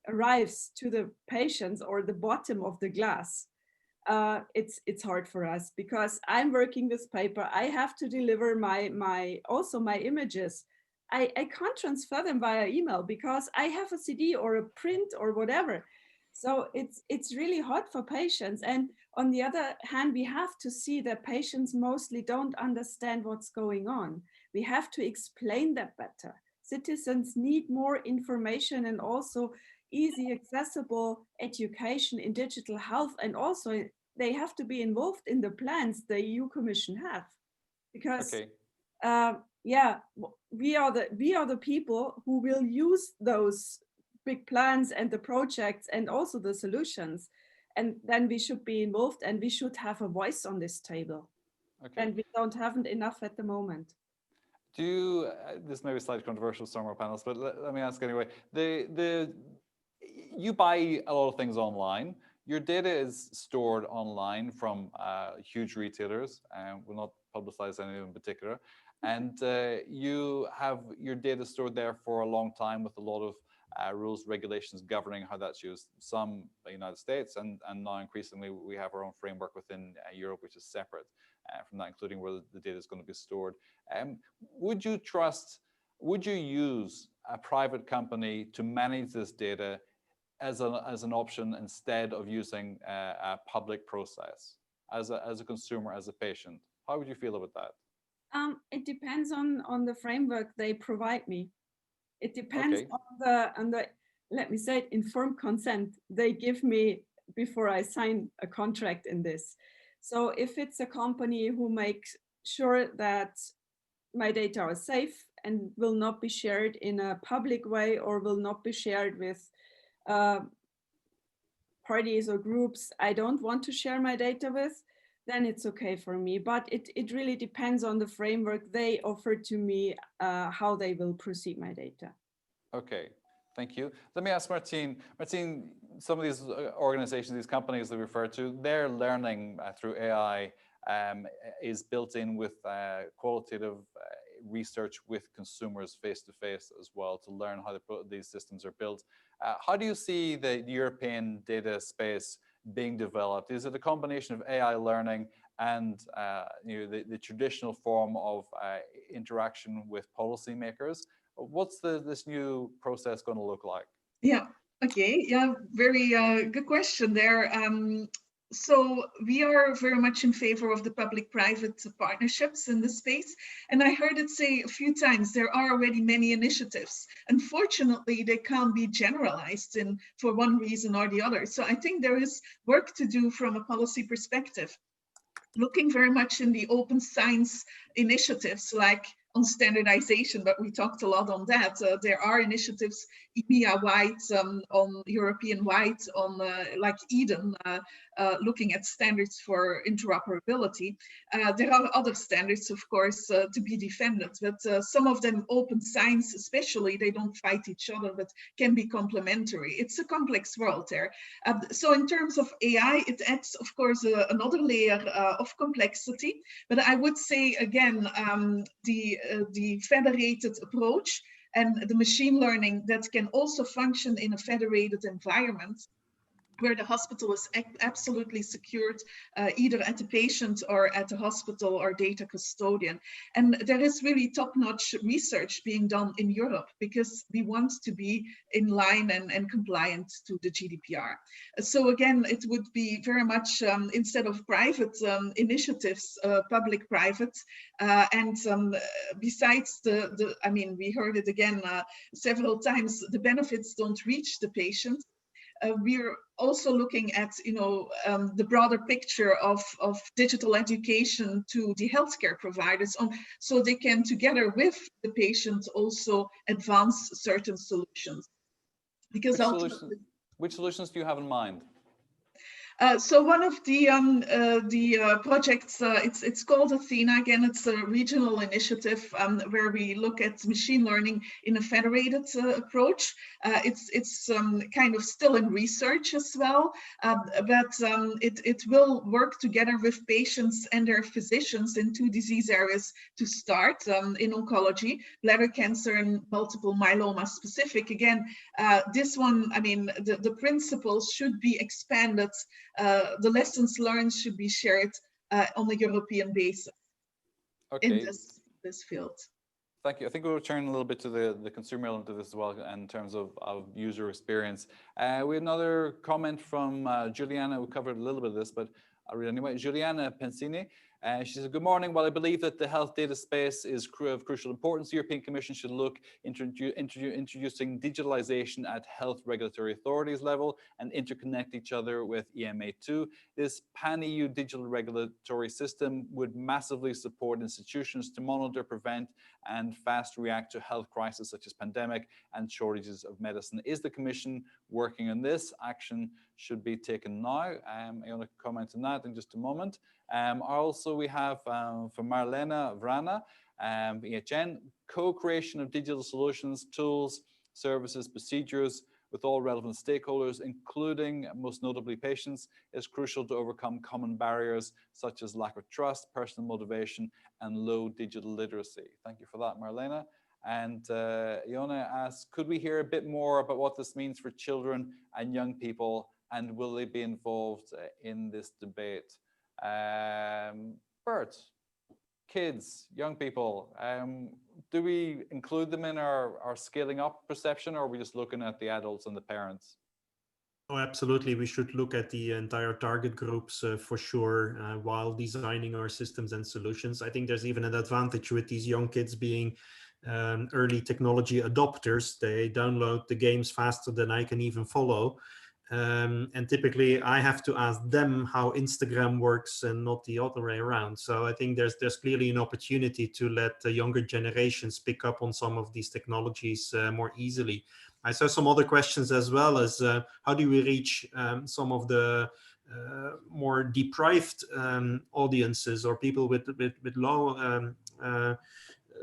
arrives to the patients or the bottom of the glass, it's hard for us, because I'm working with paper. I have to deliver also my images. I can't transfer them via email because I have a CD or a print or whatever. So it's really hard for patients. And on the other hand, we have to see that patients mostly don't understand what's going on. We have to explain that better. Citizens need more information and also easy, accessible education in digital health, and also they have to be involved in the plans the EU Commission have, because we are the people who will use those big plans and the projects and also the solutions, and then we should be involved and we should have a voice on this table. And we don't have enough at the moment. Do you, this may be slightly controversial to some of our panelists, but let me ask anyway. You buy a lot of things online. Your data is stored online from huge retailers, and we'll not publicize any in particular. And you have your data stored there for a long time with a lot of rules, regulations governing how that's used. Some by the United States, and now increasingly we have our own framework within Europe, which is separate from that, including where the data is going to be stored. Would you use a private company to manage this data as an option instead of using a public process as a consumer, as a patient? How would you feel about that? It depends on the framework they provide me. It depends on the, let me say it, informed consent they give me before I sign a contract in this. So if it's a company who makes sure that my data are safe and will not be shared in a public way, or will not be shared with parties or groups I don't want to share my data with, then it's okay for me. But it really depends on the framework they offer to me, how they will proceed my data. Okay, thank you. Let me ask Martine. Martine, some of these organizations, these companies that we refer to, their learning through AI is built in with qualitative research with consumers face-to-face as well, to learn how these systems are built. How do you see the European data space being developed? Is it a combination of AI learning and the traditional form of interaction with policymakers? What's this new process going to look like? Yeah, okay, yeah, very good question there. So we are very much in favor of the public-private partnerships in this space. And I heard it say a few times, there are already many initiatives. Unfortunately, they can't be generalized for one reason or the other. So I think there is work to do from a policy perspective, looking very much in the open science initiatives like on standardization, but we talked a lot on that. There are initiatives EMEA-wide, on European-wide, on like Eden, looking at standards for interoperability. There are other standards, of course, to be defended, but some of them, open science especially, they don't fight each other, but can be complementary. It's a complex world there. So in terms of AI, it adds, of course, another layer of complexity, but I would say, again, the federated approach and the machine learning that can also function in a federated environment where the hospital is absolutely secured, either at the patient or at the hospital or data custodian. And there is really top-notch research being done in Europe because we want to be in line and compliant to the GDPR. So again, it would be very much, instead of private initiatives, public-private, and besides I mean, we heard it again several times, the benefits don't reach the patient. We're also looking at, the broader picture of digital education to the healthcare providers, so they can, together with the patient, also advance certain solutions. Because which solutions do you have in mind? So one of the projects, it's called Athena. Again, it's a regional initiative where we look at machine learning in a federated approach. It's kind of still in research as well, but it will work together with patients and their physicians in 2 disease areas to start in oncology, bladder cancer and multiple myeloma specific. Again, this one, I mean, the principles should be expanded. The lessons learned should be shared on a European basis in this field. Thank you. I think we'll return a little bit to the consumer element of this as well in terms of user experience. We have another comment from Juliana, who covered a little bit of this, but I'll read anyway. Juliana Pensini. She said, good morning. While I believe that the health data space is of crucial importance, the European Commission should look introducing digitalization at health regulatory authorities level and interconnect each other with EMA2. This pan-EU digital regulatory system would massively support institutions to monitor, prevent, and fast react to health crises such as pandemic and shortages of medicine. Is the Commission working on this? Action should be taken now. I want to comment on that in just a moment. Also, we have from Marlena Vrana, EHN, co-creation of digital solutions, tools, services, procedures with all relevant stakeholders, including most notably patients, is crucial to overcome common barriers such as lack of trust, personal motivation, and low digital literacy. Thank you for that, Marlena. And Iona asks, could we hear a bit more about what this means for children and young people, and will they be involved in this debate? Bert, kids, young people, do we include them in our scaling up perception, or are we just looking at the adults and the parents? Oh, absolutely. We should look at the entire target groups for sure while designing our systems and solutions. I think there's even an advantage with these young kids being early technology adopters. They download the games faster than I can even follow. And typically I have to ask them how Instagram works and not the other way around. So I think there's clearly an opportunity to let the younger generations pick up on some of these technologies more easily. I saw some other questions as well as how do we reach some of the more deprived audiences or people with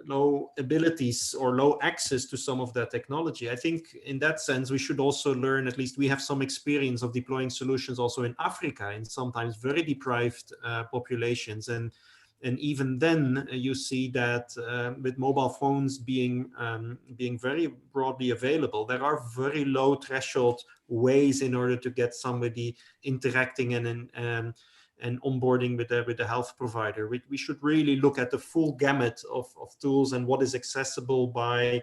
low abilities or low access to some of that technology. I think in that sense, we should also learn, at least we have some experience of deploying solutions also in Africa in sometimes very deprived populations. And even then you see that with mobile phones being very broadly available, there are very low threshold ways in order to get somebody interacting and onboarding with the health provider. We should really look at the full gamut of tools and what is accessible by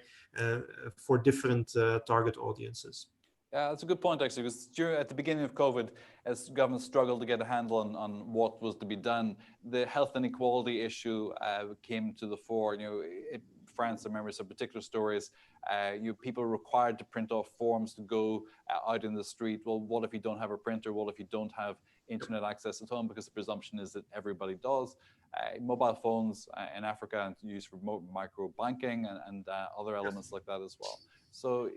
for different target audiences. Yeah, that's a good point, actually, because at the beginning of COVID, as government struggled to get a handle on what was to be done, the health inequality issue came to the fore. France, I remember some particular stories, people were required to print off forms to go out in the street. Well, what if you don't have a printer? What if you don't have internet access at home? Because the presumption is that everybody does. Mobile phones in Africa and used for micro banking and other elements like that as well. So,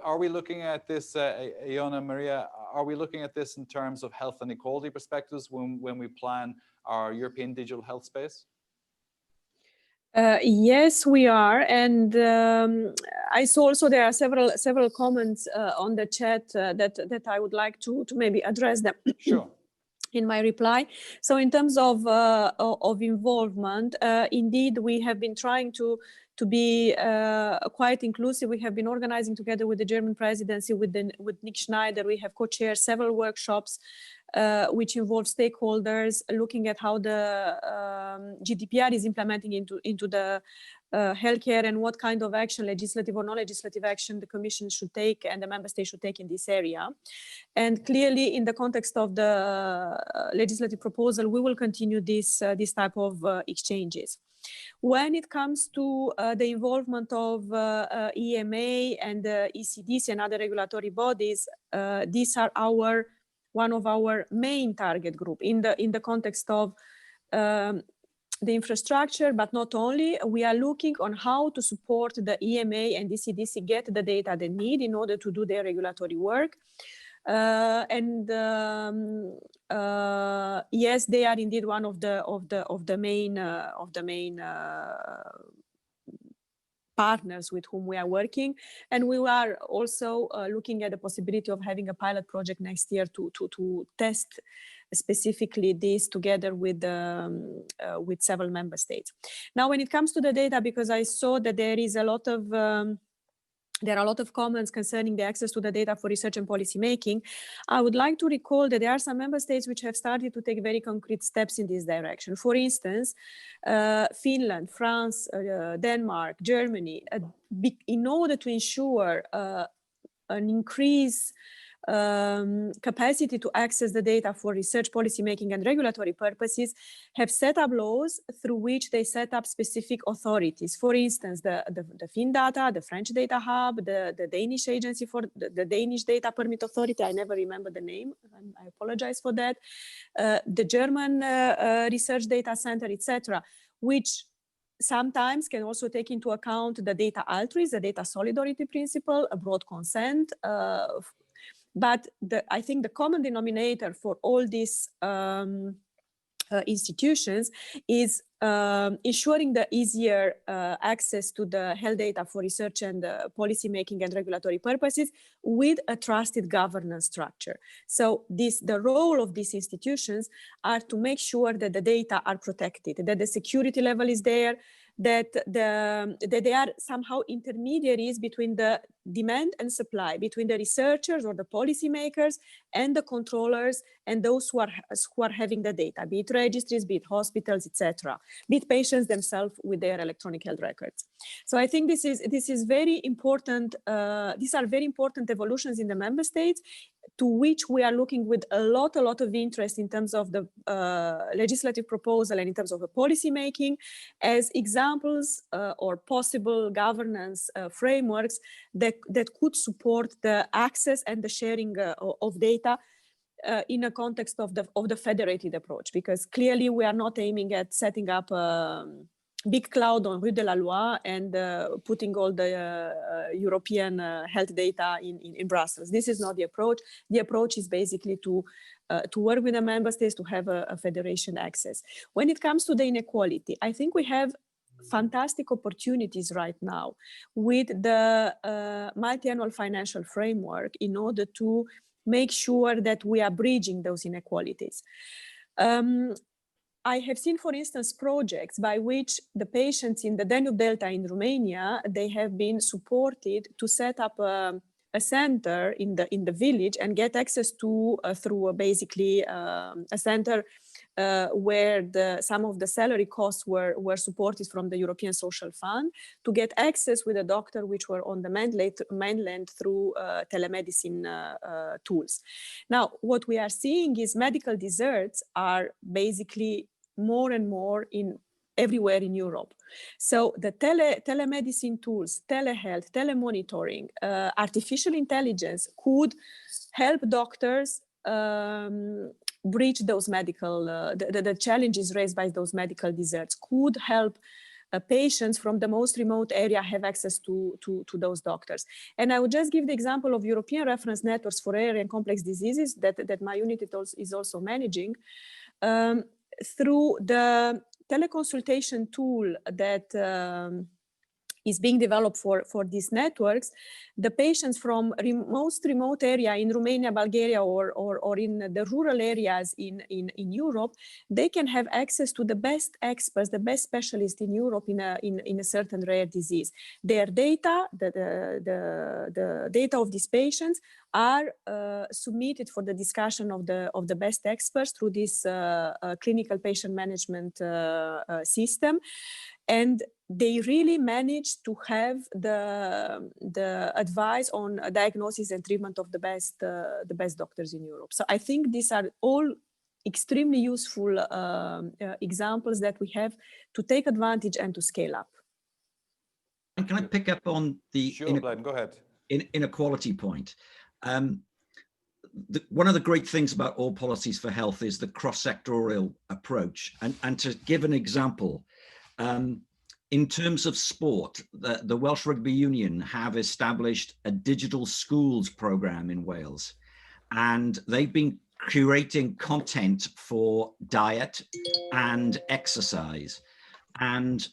are we looking at this, Iona, Maria, are we looking at this in terms of health and equality perspectives when we plan our European digital health space? Yes, we are, and I saw also there are several comments on the chat that I would like to maybe address them. Sure. In my reply. So in terms of involvement, indeed, we have been trying to be quite inclusive. We have been organizing together with the German presidency, with Nick Schneider. We have co-chaired several workshops which involve stakeholders, looking at how the GDPR is implementing into the healthcare and what kind of action, legislative or non-legislative action, the Commission should take and the Member States should take in this area. And clearly, in the context of the legislative proposal, we will continue this type of exchanges. When it comes to the involvement of EMA and ECDC and other regulatory bodies, these are one of our main target group in the context of the infrastructure, but not only. We are looking on how to support the EMA and ECDC get the data they need in order to do their regulatory work. Yes, they are indeed one of the main partners with whom we are working, and we are also looking at the possibility of having a pilot project next year to test specifically this together with several member states. Now, when it comes to the data, because I saw that there is a lot of there are a lot of comments concerning the access to the data for research and policy making, I would like to recall that there are some member states which have started to take very concrete steps in this direction. For instance, Finland, France, Denmark, Germany, in order to ensure an increase capacity to access the data for research, policy making, and regulatory purposes, have set up laws through which they set up specific authorities. For instance, the FinData, the French Data Hub, the Danish Agency for the Danish Data Permit Authority, I never remember the name, I apologize for that, the German Research Data Center, etc., which sometimes can also take into account the data altruism, the data solidarity principle, a broad consent. But I think the common denominator for all these institutions is ensuring the easier access to the health data for research and policy making and regulatory purposes with a trusted governance structure. So the role of these institutions are to make sure that the data are protected, that the security level is there, that they are somehow intermediaries between the demand and supply, between the researchers or the policymakers and the controllers and those who are having the data, be it registries, be it hospitals, etc., be it patients themselves with their electronic health records. So I think this is very important. These are very important evolutions in the member states, to which we are looking with a lot of interest in terms of the legislative proposal and in terms of the policy making as examples or possible governance frameworks that could support the access and the sharing of data in a context of the federated approach, because clearly we are not aiming at setting up big cloud on Rue de la Loi and putting all the European health data in Brussels. This is not the approach. The approach is basically to work with the member states to have a federation access. When it comes to the inequality, I think we have fantastic opportunities right now with the multi-annual financial framework in order to make sure that we are bridging those inequalities. I have seen, for instance, projects by which the patients in the Danube Delta in Romania, they have been supported to set up a center in the village and get access to, through basically a center where some of the salary costs were supported from the European Social Fund, to get access with a doctor which were on the mainland through telemedicine tools. Now, what we are seeing is medical deserts are basically more and more everywhere in Europe. So the telemedicine tools, telehealth, telemonitoring, artificial intelligence could help doctors breach those medical, the challenges raised by those medical deserts, could help patients from the most remote area have access to those doctors. And I would just give the example of European reference networks for rare and complex diseases that my unit is also managing. Through the teleconsultation tool that is being developed for these networks, the patients from most remote area in Romania, Bulgaria, or in the rural areas in Europe, they can have access to the best experts, the best specialists in Europe in a certain rare disease. Their data, the data of these patients are submitted for the discussion of the best experts through this clinical patient management system. And they really managed to have the advice on diagnosis and treatment of the best doctors in Europe. So I think these are all extremely useful examples that we have to take advantage and to scale up. And can I pick up on the go ahead. Inequality point? One of the great things about all policies for health is the cross-sectorial approach. And to give an example, in terms of sport, the Welsh Rugby Union have established a digital schools program in Wales, and they've been curating content for diet and exercise. And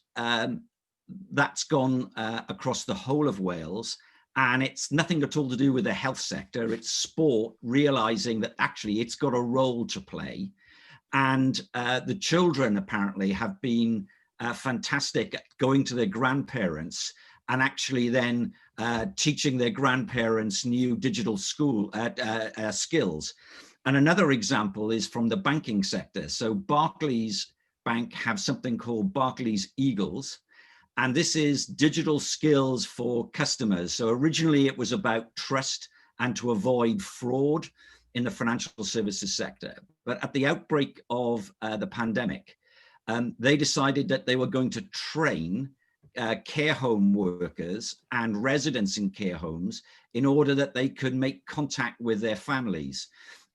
that's gone across the whole of Wales. And it's nothing at all to do with the health sector. It's sport realizing that actually it's got a role to play. And the children apparently have been fantastic at going to their grandparents and actually then teaching their grandparents new digital skills. And another example is from the banking sector. So Barclays Bank have something called Barclays Eagles. And this is digital skills for customers. So originally it was about trust and to avoid fraud in the financial services sector. But at the outbreak of the pandemic, they decided that they were going to train care home workers and residents in care homes in order that they could make contact with their families.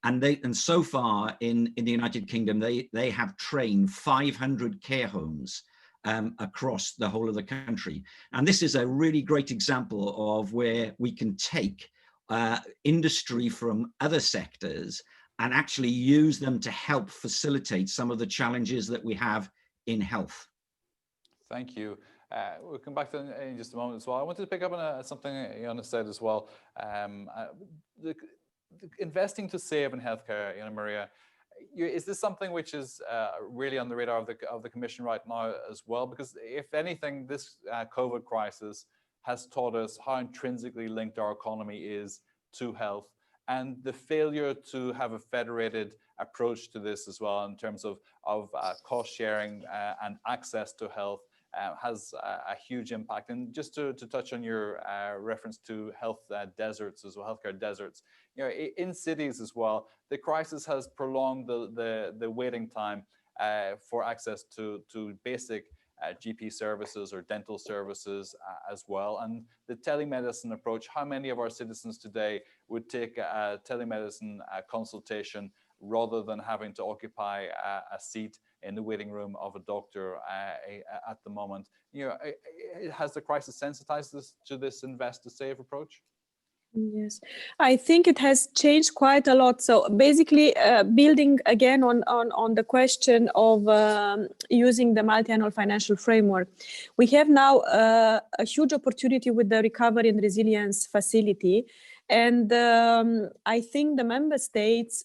And so far in the United Kingdom, they have trained 500 care homes across the whole of the country. And this is a really great example of where we can take industry from other sectors and actually use them to help facilitate some of the challenges that we have in health. Thank you. We'll come back to that in just a moment as well. I wanted to pick up on something Iona said as well. The investing to save in healthcare, Maria, is this something which is really on the radar of the Commission right now as well? Because if anything, this COVID crisis has taught us how intrinsically linked our economy is to health, and the failure to have a federated approach to this as well in terms of cost sharing and access to health has a huge impact. And just to touch on your reference to health deserts as well, healthcare deserts, in cities as well, the crisis has prolonged the waiting time for access to basic GP services or dental services as well. And the telemedicine approach, how many of our citizens today would take a telemedicine consultation rather than having to occupy a seat in the waiting room of a doctor at the moment? Has the crisis sensitized us to this invest to save approach? Yes, I think it has changed quite a lot. So basically, building again on the question of using the multi-annual financial framework, we have now a huge opportunity with the Recovery and Resilience Facility. And I think the member states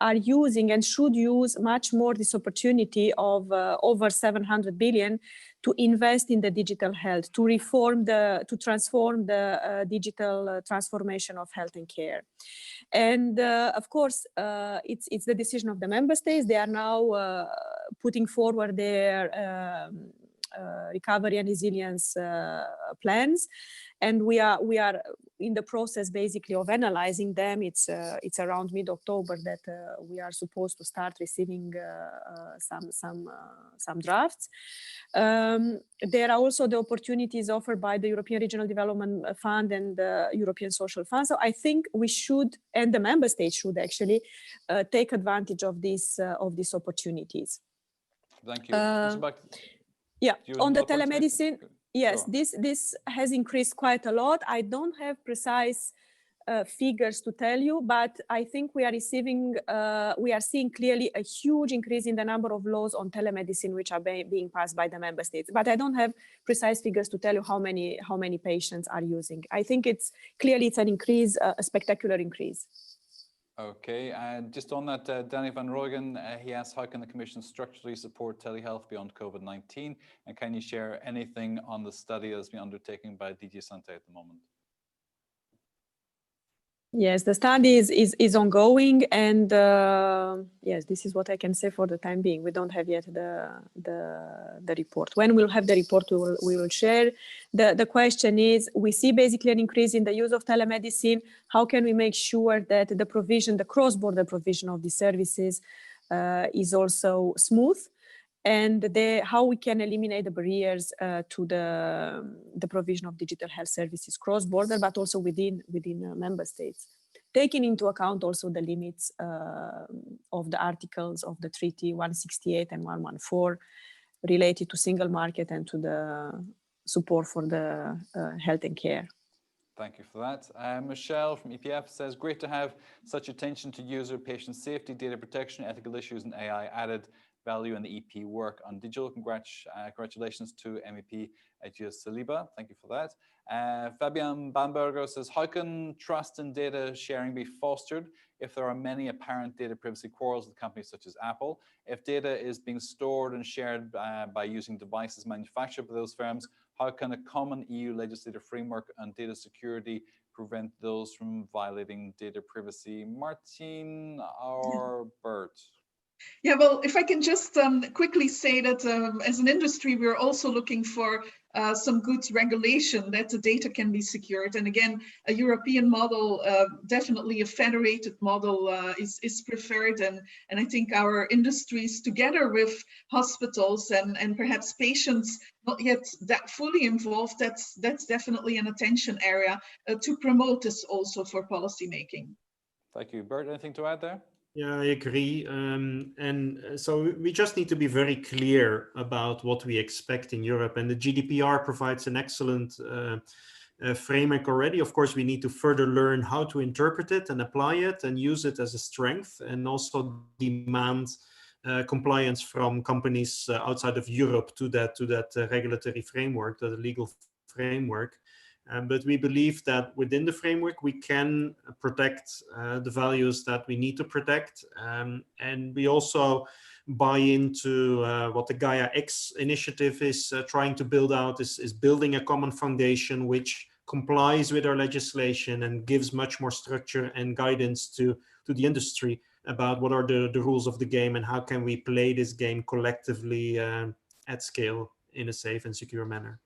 are using and should use much more this opportunity of over 700 billion to invest in the digital health, to transform the digital transformation of health and care. And of course, it's the decision of the member states. They are now putting forward their recovery and resilience plans, and we are in the process basically of analyzing them. It's around mid-October that we are supposed to start receiving some drafts. There are also the opportunities offered by the European Regional Development Fund and the European Social Fund. So I think we should, and the member states should actually take advantage of these opportunities. Thank you. Yeah, on the telemedicine, yes, this has increased quite a lot. I don't have precise figures to tell you, but I think we are seeing clearly a huge increase in the number of laws on telemedicine which are being passed by the member states. But I don't have precise figures to tell you how many patients are using. I think it's an increase, a spectacular increase. Okay, and just on that, Danny van Rooyen, he asks, how can the Commission structurally support telehealth beyond COVID-19? And can you share anything on the study that's been undertaken by DG Santé at the moment? Yes, the study is ongoing, and yes, this is what I can say for the time being. We don't have yet the report. When we'll have the report, we will share. The question is, we see basically an increase in the use of telemedicine. How can we make sure that the cross-border provision of these services is also smooth? And how we can eliminate the barriers to the provision of digital health services cross-border, but also within member states, taking into account also the limits of the articles of the Treaty 168 and 114 related to single market and to the support for the health and care. Thank you for that. Michelle from EPF says, great to have such attention to user patient safety, data protection, ethical issues, and AI added value in the EP work on digital. Congratulations to MEP Saliba. Thank you for that. Fabian Bamberger says, how can trust in data sharing be fostered if there are many apparent data privacy quarrels with companies such as Apple? If data is being stored and shared by using devices manufactured by those firms, how can a common EU legislative framework on data security prevent those from violating data privacy? Martin or Bert? Yeah, well, if I can just quickly say that as an industry, we're also looking for some good regulation that the data can be secured. And again, a European model, definitely a federated model is preferred. And I think our industries together with hospitals and perhaps patients not yet that fully involved, that's definitely an attention area to promote this also for policy making. Thank you. Bert, anything to add there? Yeah, I agree. So we just need to be very clear about what we expect in Europe. And the GDPR provides an excellent framework already. Of course, we need to further learn how to interpret it and apply it and use it as a strength, and also demand compliance from companies outside of Europe to that regulatory framework, to the legal framework. But we believe that within the framework, we can protect the values that we need to protect. And we also buy into what the Gaia X initiative is trying to build out, is building a common foundation which complies with our legislation and gives much more structure and guidance to the industry about what are the rules of the game and how can we play this game collectively at scale in a safe and secure manner.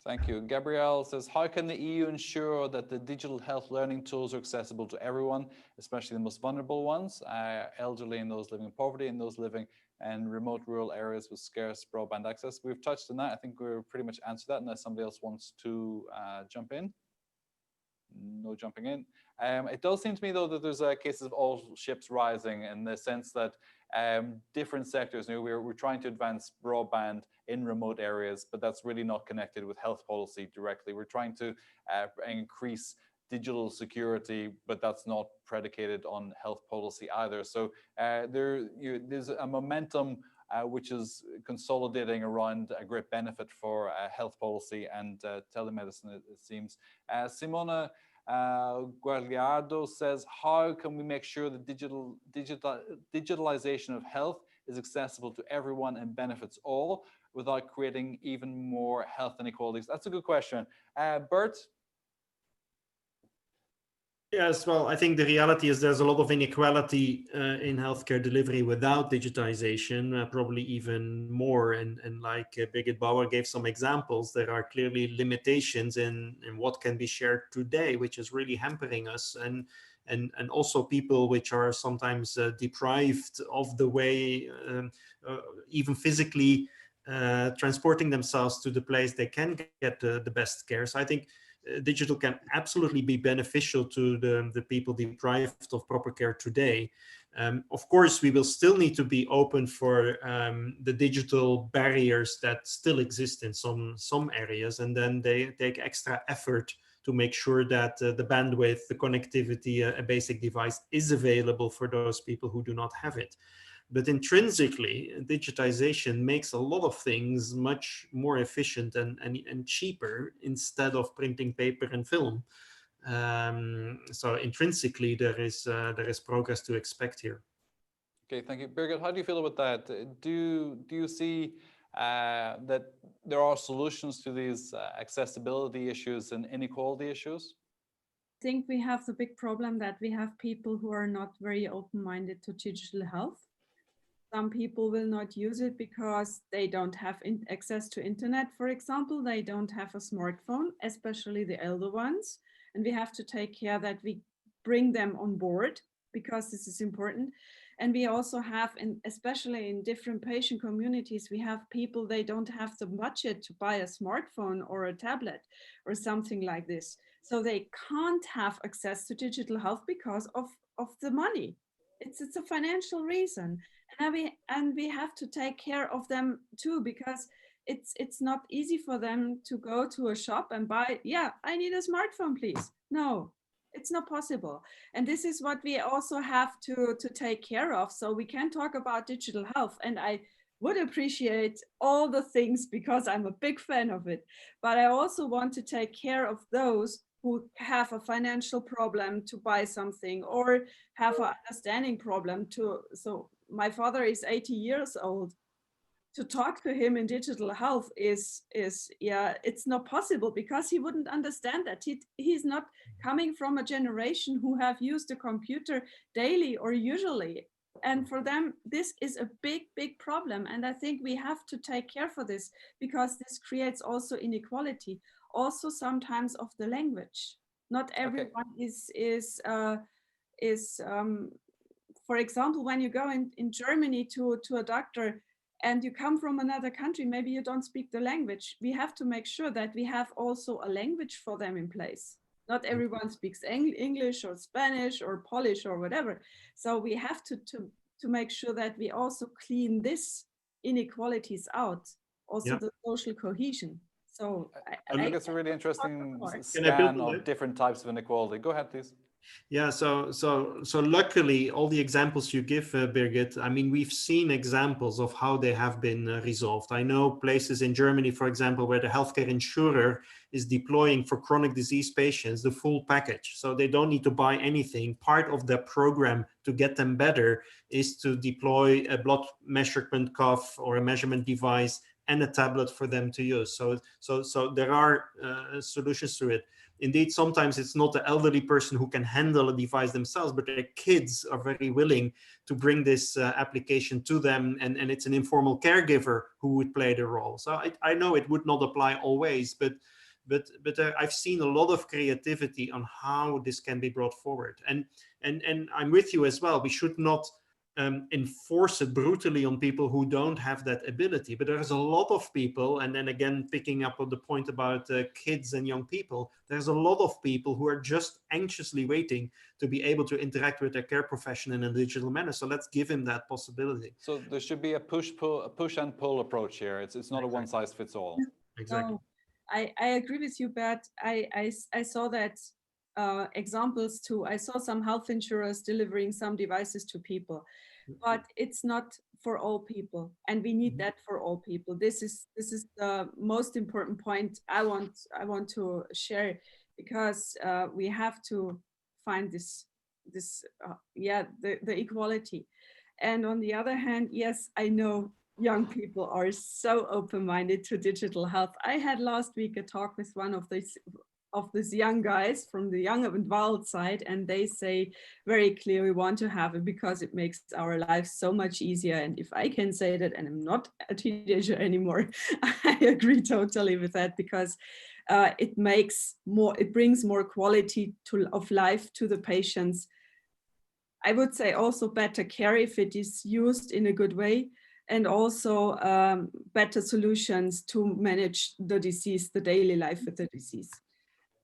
Thank you. Gabrielle says, how can the EU ensure that the digital health learning tools are accessible to everyone, especially the most vulnerable ones, elderly and those living in poverty and those living in remote rural areas with scarce broadband access? We've touched on that. I think we've pretty much answered that unless somebody else wants to jump in. No jumping in. It does seem to me, though, that there's cases of all ships rising in the sense that different sectors, we're trying to advance broadband in remote areas, but that's really not connected with health policy directly. We're trying to increase digital security, but that's not predicated on health policy either. So there's a momentum which is consolidating around a great benefit for health policy and telemedicine, it seems. Simona Guagliardo says, how can we make sure the digitalization of health is accessible to everyone and benefits all without creating even more health inequalities? That's a good question. Bert? Yes, well, I think the reality is there's a lot of inequality in healthcare delivery without digitization, probably even more. And like Birgit Bauer gave some examples, there are clearly limitations in what can be shared today, which is really hampering us. And also people which are sometimes deprived of the way, even physically transporting themselves to the place they can get the best care. So I think digital can absolutely be beneficial to the people deprived of proper care today. Of course, we will still need to be open for the digital barriers that still exist in some areas, and then they take extra effort to make sure that the bandwidth, the connectivity, a basic device is available for those people who do not have it. But intrinsically, digitization makes a lot of things much more efficient and cheaper instead of printing paper and film. So intrinsically, there is progress to expect here. Okay, thank you. Birgit, how do you feel about that? Do you see that there are solutions to these accessibility issues and inequality issues? I think we have the big problem that we have people who are not very open-minded to digital health. Some people will not use it because they don't have access to internet, for example. They don't have a smartphone, especially the elder ones. And we have to take care that we bring them on board because this is important. And we also have, especially in different patient communities, we have people, they don't have the budget to buy a smartphone or a tablet or something like this. So they can't have access to digital health because of the money. It's a financial reason. And we have to take care of them too, because it's not easy for them to go to a shop and buy, yeah, I need a smartphone, please. No, it's not possible. And this is what we also have to take care of. So we can talk about digital health, and I would appreciate all the things because I'm a big fan of it. But I also want to take care of those who have a financial problem to buy something or have an understanding problem to. So my father is 80 years old. To talk to him in digital health is yeah, it's not possible because he wouldn't understand that. He's not coming from a generation who have used a computer daily or usually. And for them, this is a big problem. And I think we have to take care for this because this creates also inequality. Also sometimes of the language. Not everyone is for example, when you go in Germany to a doctor and you come from another country, maybe you don't speak the language. We have to make sure that we have also a language for them in place. Not everyone speaks English or Spanish or Polish or whatever. So we have to make sure that we also clean this inequalities out, also the social cohesion. So I think it's a really interesting scan of different types of inequality. Go ahead, please. Yeah, so luckily, all the examples you give, Birgit, I mean, we've seen examples of how they have been resolved. I know places in Germany, for example, where the healthcare insurer is deploying for chronic disease patients the full package. So they don't need to buy anything. Part of the program to get them better is to deploy a blood measurement cuff or a measurement device and a tablet for them to use. So there are solutions to it. Indeed, sometimes it's not the elderly person who can handle a device themselves, but their kids are very willing to bring this application to them, and it's an informal caregiver who would play the role. So I know it would not apply always, but I've seen a lot of creativity on how this can be brought forward. And I'm with you as well. We should not enforce it brutally on people who don't have that ability. But there's a lot of people, and then again, picking up on the point about kids and young people, there's a lot of people who are just anxiously waiting to be able to interact with their care profession in a digital manner. So let's give him that possibility. So there should be a push and pull approach here. It's not a one size fits all. Exactly. No, I agree with you, Bert. I saw that examples too. I saw some health insurers delivering some devices to people, but it's not for all people, and we need that for all people. This is the most important point I want to share because we have to find the equality. And on the other hand, yes, I know young people are so open-minded to digital health. I had last week a talk with one of these young guys from the young and wild side, and they say very clear, we want to have it because it makes our lives so much easier. And if I can say that, and I'm not a teenager anymore, I agree totally with that, because it brings more quality of life to the patients. I would say also better care if it is used in a good way, and also better solutions to manage the disease, the daily life with the disease.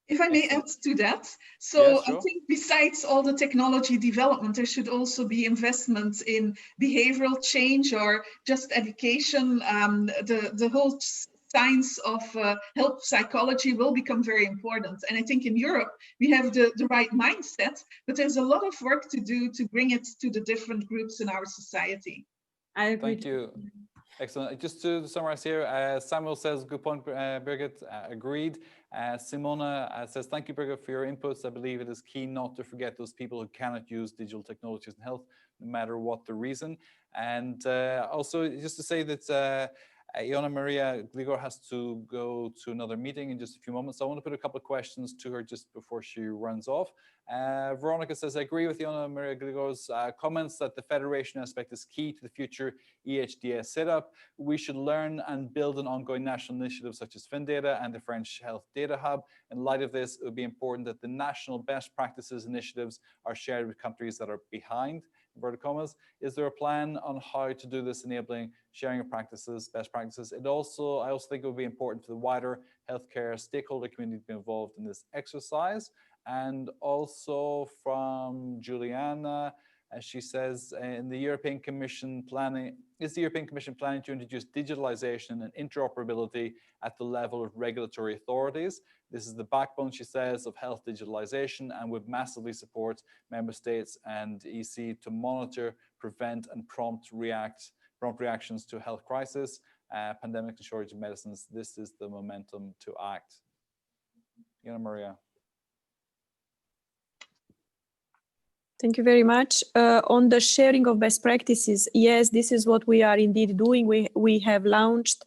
If I may add to that, so yeah, sure. I think besides all the technology development, there should also be investments in behavioral change or just education. The whole science of health psychology will become very important. And I think in Europe, we have the right mindset, but there's a lot of work to do to bring it to the different groups in our society. I agree. Thank you. Excellent. Just to summarize here, Samuel says, good point, Birgit, agreed. Simona says, thank you, Birgit, for your inputs. I believe it is key not to forget those people who cannot use digital technologies in health, no matter what the reason. And also, just to say that Iona Maria Gligor has to go to another meeting in just a few moments. So I want to put a couple of questions to her just before she runs off. Veronica says, I agree with Iona Maria Gligor's comments that the federation aspect is key to the future EHDS setup. We should learn and build an ongoing national initiative such as FinData and the French Health Data Hub. In light of this, it would be important that the national best practices initiatives are shared with countries that are behind. Inverted commas. Is there a plan on how to do this, enabling sharing of practices, best practices? I also think it would be important for the wider healthcare stakeholder community to be involved in this exercise. And also from Juliana, as she says, in the European Commission planning, is the European Commission planning to introduce digitalization and interoperability at the level of regulatory authorities? This is the backbone, she says, of health digitalization and would massively support member states and EC to monitor, prevent, and prompt reactions to health crisis, pandemic and shortage of medicines. This is the momentum to act. Iona Maria. Thank you very much. On the sharing of best practices, yes, this is what we are indeed doing. We have launched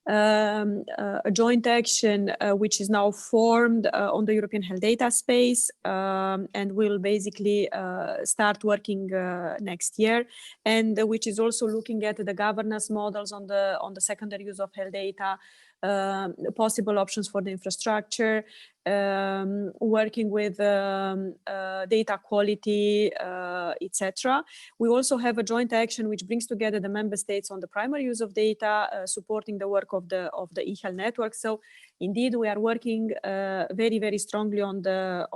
a joint action which is now formed on the European health data space, and will basically start working next year, and which is also looking at the governance models on the secondary use of health data, possible options for the infrastructure, working with data quality, etc. We also have a joint action which brings together the member states on the primary use of data, supporting the work of the e-health network. So indeed, we are working very, very strongly on the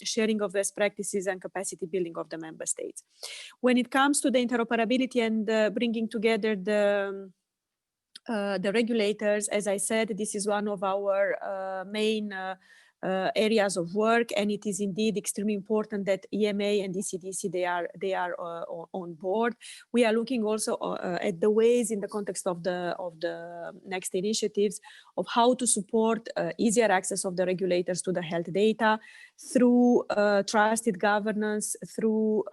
sharing of best practices and capacity building of the member states. When it comes to the interoperability and bringing together the regulators, as I said, this is one of our main areas of work, and it is indeed extremely important that EMA and ECDC they are on board. We are looking also at the ways in the context of the next initiatives of how to support easier access of the regulators to the health data through trusted governance, through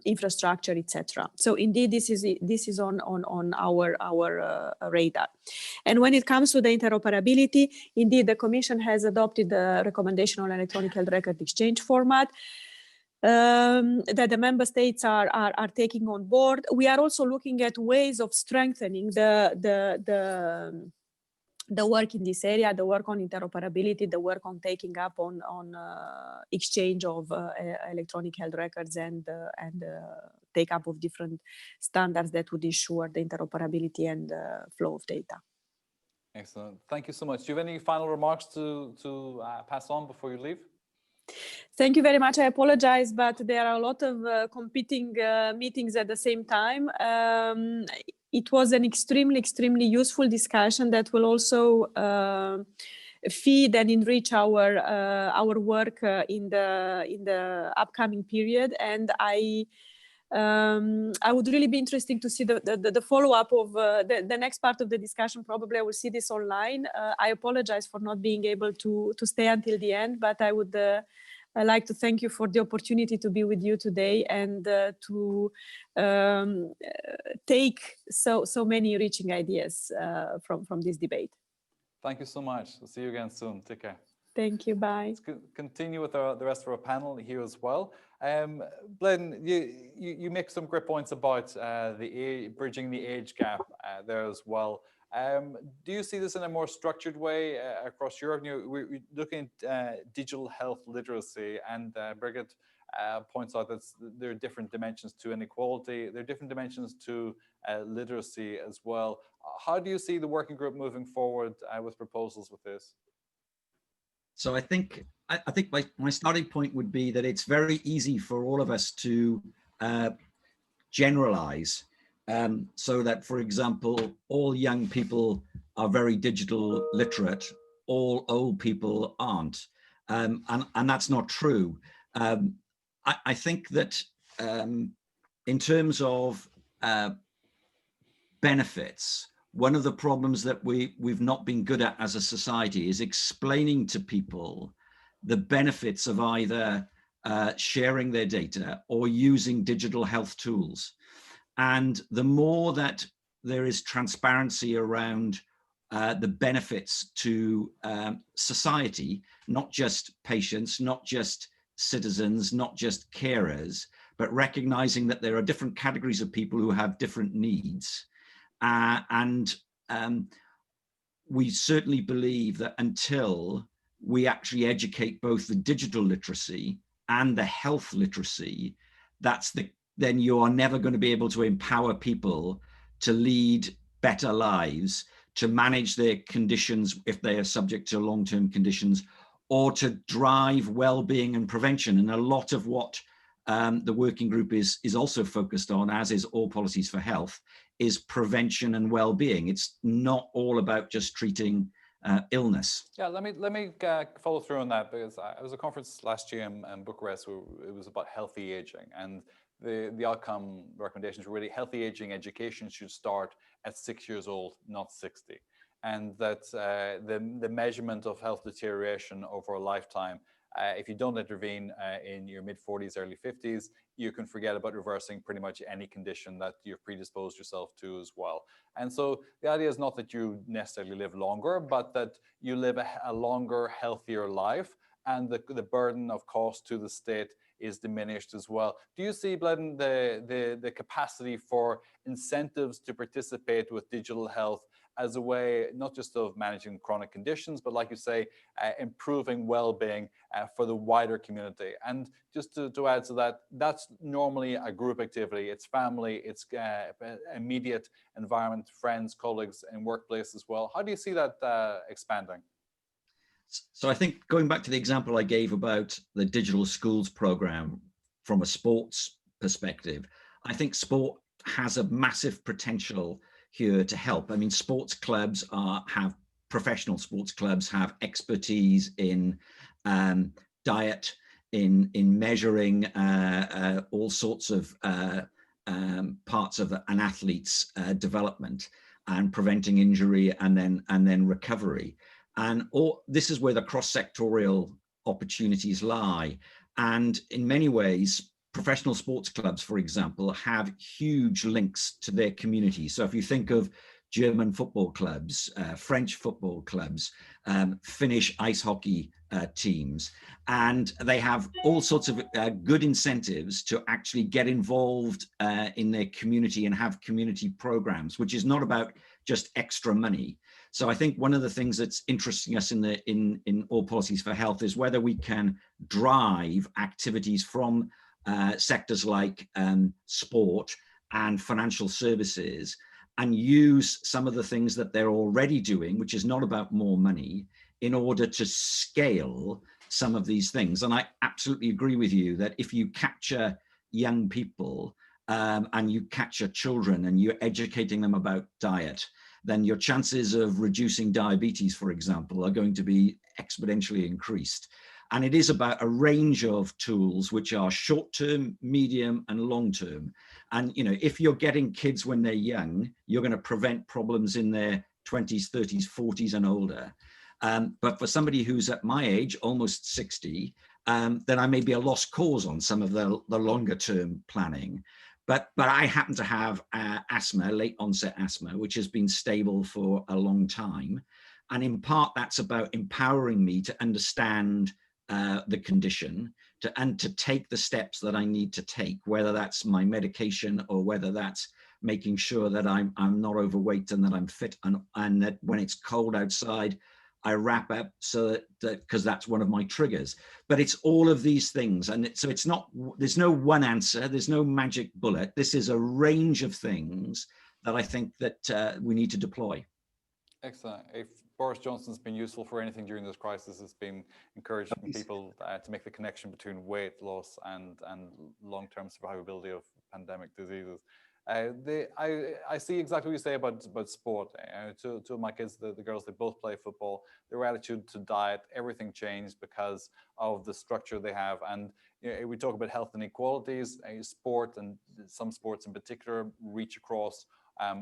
infrastructure, etc. So indeed, this is on our radar. And when it comes to the interoperability, indeed, the Commission has adopted the recommendation on electronic health record exchange format that the member states are taking on board. We are also looking at ways of strengthening the work in this area, the work on interoperability, the work on taking up on exchange of electronic health records and take up of different standards that would ensure the interoperability and flow of data. Excellent. Thank you so much. Do you have any final remarks to pass on before you leave? Thank you very much. I apologize, but there are a lot of competing meetings at the same time. It was an extremely useful discussion that will also feed and enrich our work in the upcoming period. And I I would really be interesting to see the follow-up of the next part of the discussion. Probably I will see this online. I apologize for not being able to stay until the end, but I would like to thank you for the opportunity to be with you today and to take so many reaching ideas from this debate. Thank you so much. We'll see you again soon. Take care. Thank you. Bye. Let's continue with the rest of our panel here as well. Bladen, you make some great points about bridging the age gap there as well. Do you see this in a more structured way across Europe? We're looking at digital health literacy, and Birgit points out that there are different dimensions to inequality. There are different dimensions to literacy as well. How do you see the working group moving forward with proposals with this? So I think my starting point would be that it's very easy for all of us to generalize, so that, for example, all young people are very digital literate, all old people aren't, and that's not true. I think that in terms of benefits, one of the problems that we've not been good at as a society is explaining to people the benefits of either sharing their data or using digital health tools. And the more that there is transparency around the benefits to society, not just patients, not just citizens, not just carers, but recognizing that there are different categories of people who have different needs. And we certainly believe that until we actually educate both the digital literacy and the health literacy, then you are never going to be able to empower people to lead better lives, to manage their conditions if they are subject to long-term conditions, or to drive well-being and prevention. And a lot of what the working group is also focused on, as is All Policies for Health, is prevention and well-being. It's not all about just treating illness. Yeah, let me follow through on that, because I was at a conference last year in Bucharest where it was about healthy aging, and the outcome recommendations were really healthy aging education should start at 6 years old, not 60, and that the measurement of health deterioration over a lifetime, if you don't intervene in your mid-40s, early 50s, you can forget about reversing pretty much any condition that you've predisposed yourself to as well. And so the idea is not that you necessarily live longer, but that you live a longer, healthier life, and the burden of cost to the state is diminished as well. Do you see, Bladen, the capacity for incentives to participate with digital health as a way not just of managing chronic conditions, but like you say, improving well-being for the wider community? And just to add to that, that's normally a group activity. It's family, it's immediate environment, friends, colleagues, and workplace as well. How do you see that expanding? So I think going back to the example I gave about the digital schools program from a sports perspective, I think sport has a massive potential here to help. I mean, sports clubs professional sports clubs have expertise in diet, in measuring all sorts of parts of an athlete's development and preventing injury and then recovery. And this is where the cross-sectorial opportunities lie. And in many ways, professional sports clubs, for example, have huge links to their community. So if you think of German football clubs, French football clubs, Finnish ice hockey teams, and they have all sorts of good incentives to actually get involved in their community and have community programs, which is not about just extra money. So I think one of the things that's interesting us in All Policies for Health is whether we can drive activities from sectors like sport and financial services and use some of the things that they're already doing, which is not about more money, in order to scale some of these things. And I absolutely agree with you that if you capture young people and you capture children and you're educating them about diet, then your chances of reducing diabetes, for example, are going to be exponentially increased. And it is about a range of tools, which are short-term, medium, and long-term. And if you're getting kids when they're young, you're going to prevent problems in their 20s, 30s, 40s, and older. But for somebody who's at my age, almost 60, then I may be a lost cause on some of the longer-term planning. But I happen to have asthma, late onset asthma, which has been stable for a long time. And in part, that's about empowering me to understand the condition and to take the steps that I need to take, whether that's my medication or whether that's making sure that I'm not overweight and that I'm fit and that when it's cold outside, I wrap up so that because that's one of my triggers. But it's all of these things. And so it's not, there's no one answer, there's no magic bullet. This is a range of things that I think that we need to deploy. Excellent. If Boris Johnson's been useful for anything during this crisis, it's been encouraging people to make the connection between weight loss and long-term survivability of pandemic diseases. I see exactly what you say about sport. Two of my kids, the girls, they both play football. Their attitude to diet, everything changed because of the structure they have. And we talk about health inequalities. Sport, and some sports in particular, reach across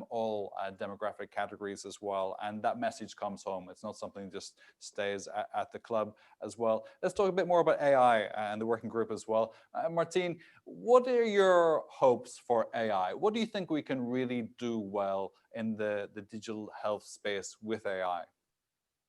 all demographic categories as well, and that message comes home. It's not something that just stays at the club as well. Let's talk a bit more about AI and the working group as well. Martine, what are your hopes for AI? What do you think we can really do well in the digital health space with AI?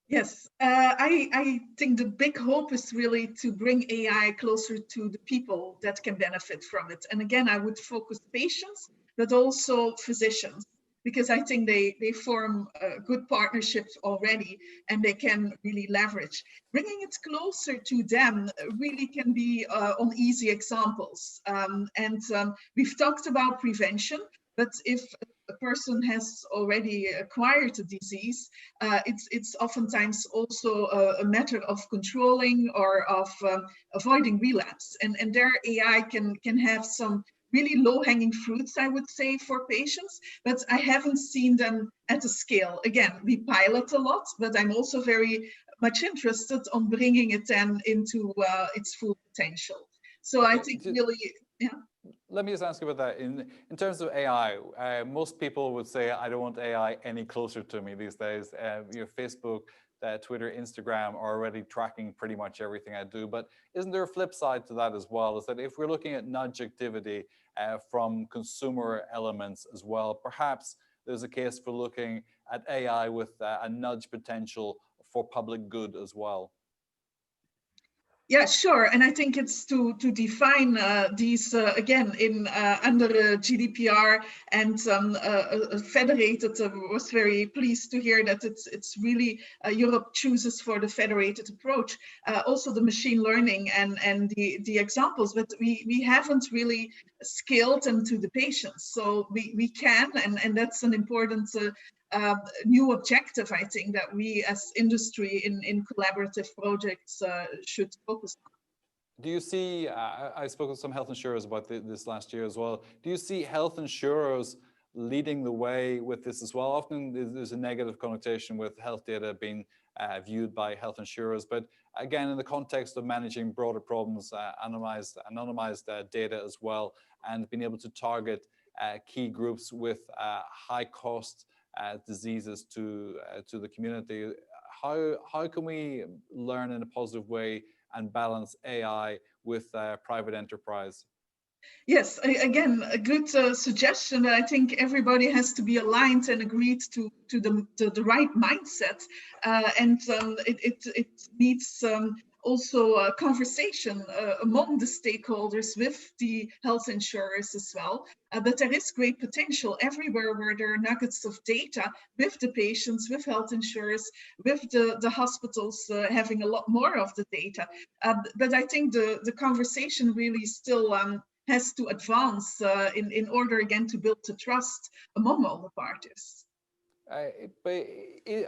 Yes, I think the big hope is really to bring AI closer to the people that can benefit from it. And again, I would focus patients, but also physicians, because I think they form good partnerships already and they can really leverage. Bringing it closer to them really can be on easy examples. We've talked about prevention, but if a person has already acquired a disease, it's oftentimes also a matter of controlling or of avoiding relapse. And there AI can have some really low-hanging fruits, I would say, for patients, but I haven't seen them at a scale. Again, we pilot a lot, but I'm also very much interested on bringing it then into its full potential. So I think really, yeah. Let me just ask you about that. In terms of AI, most people would say, I don't want AI any closer to me these days. Facebook, Twitter, Instagram are already tracking pretty much everything I do. But isn't there a flip side to that as well? Is that if we're looking at nudge activity from consumer elements as well, perhaps there's a case for looking at AI with a nudge potential for public good as well. Yeah, sure. And I think it's to define these again in under GDPR, and federated. Was very pleased to hear that it's really Europe chooses for the federated approach. Also the machine learning and the examples, but we haven't really scaled them to the patients. So we can, and that's an important new objective, I think, that we as industry in collaborative projects should focus on. Do you see, I spoke with some health insurers about this last year as well. Do you see health insurers leading the way with this as well? Often there's a negative connotation with health data being viewed by health insurers, but again, in the context of managing broader problems, anonymized data as well, and being able to target key groups with high cost diseases to the community. How can we learn in a positive way and balance AI with private enterprise? Yes, again, a good suggestion. I think everybody has to be aligned and agreed to the right mindset, and it needs also a conversation among the stakeholders with the health insurers as well. But there is great potential everywhere where there are nuggets of data with the patients, with health insurers, with the hospitals having a lot more of the data. But I think the conversation really still has to advance in order again to build the trust among all the parties. But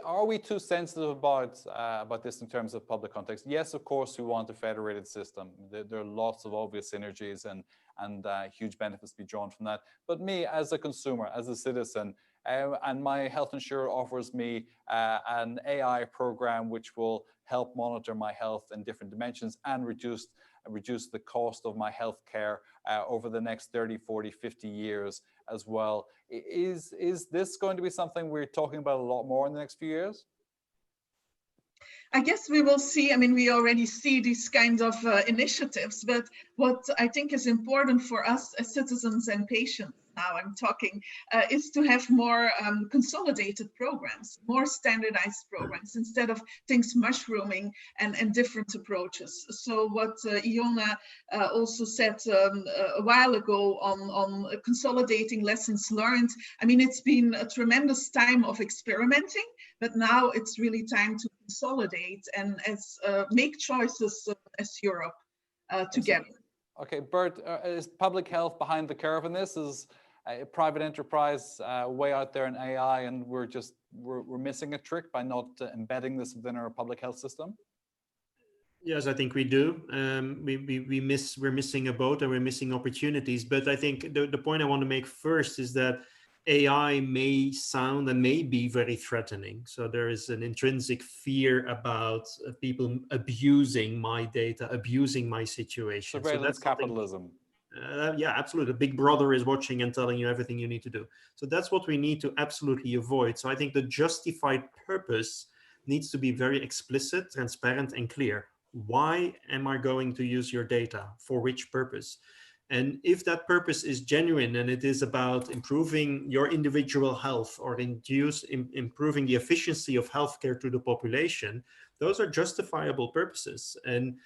are we too sensitive about this in terms of public context? Yes, of course, we want a federated system. There are lots of obvious synergies and huge benefits to be drawn from that. But me, as a consumer, as a citizen, and my health insurer offers me an AI program which will help monitor my health in different dimensions and reduce the cost of my health care over the next 30, 40, 50 years as well. Is this going to be something we're talking about a lot more in the next few years? I guess we will see. I mean, we already see these kinds of initiatives, but what I think is important for us as citizens and patients, now I'm talking, is to have more consolidated programs, more standardized programs, instead of things mushrooming and different approaches. So what Iona also said a while ago on consolidating lessons learned, I mean, it's been a tremendous time of experimenting, but now it's really time to consolidate and make choices as Europe together. Okay, Bert, is public health behind the curve in this? Is private enterprise way out there in AI, and we're missing a trick by not embedding this within our public health system? Yes, I think we do. We're missing a boat, and we're missing opportunities. But I think the point I want to make first is that AI may sound and may be very threatening. So there is an intrinsic fear about people abusing my data, abusing my situation. Surveillance capitalism. Yeah, absolutely. Big Brother is watching and telling you everything you need to do. So that's what we need to absolutely avoid. So I think the justified purpose needs to be very explicit, transparent, and clear. Why am I going to use your data? For which purpose? And if that purpose is genuine and it is about improving your individual health or improving the efficiency of healthcare to the population, those are justifiable purposes. And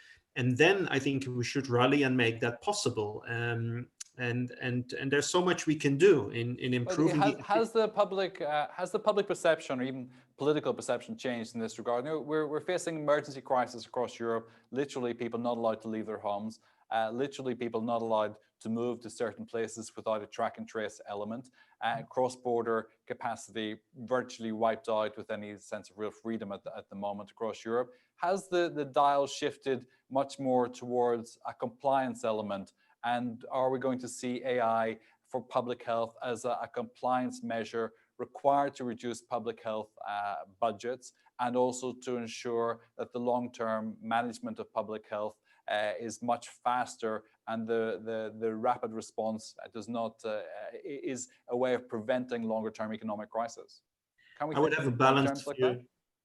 then I think we should rally and make that possible. And there's so much we can do in improving. Has the public perception or even political perception changed in this regard? You know, we're facing emergency crisis across Europe. Literally, people not allowed to leave their homes. Literally, people not allowed to move to certain places without a track and trace element. Cross-border capacity virtually wiped out with any sense of real freedom at the moment across Europe. Has the dial shifted much more towards a compliance element? And are we going to see AI for public health as a compliance measure required to reduce public health budgets, and also to ensure that the long-term management of public health is much faster, and the rapid response is a way of preventing longer-term economic crisis? Can we I would have a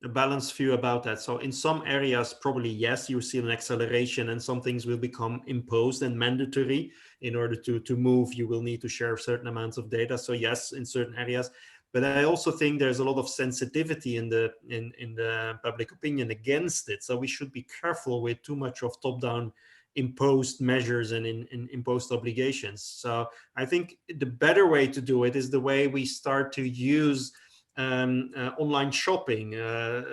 balanced view about that. So in some areas, probably yes, you see an acceleration, and some things will become imposed and mandatory. In order to move, you will need to share certain amounts of data. So yes, in certain areas. But I also think there's a lot of sensitivity in the public opinion against it. So we should be careful with too much of top-down imposed measures and imposed obligations. So I think the better way to do it is the way we start to use online shopping,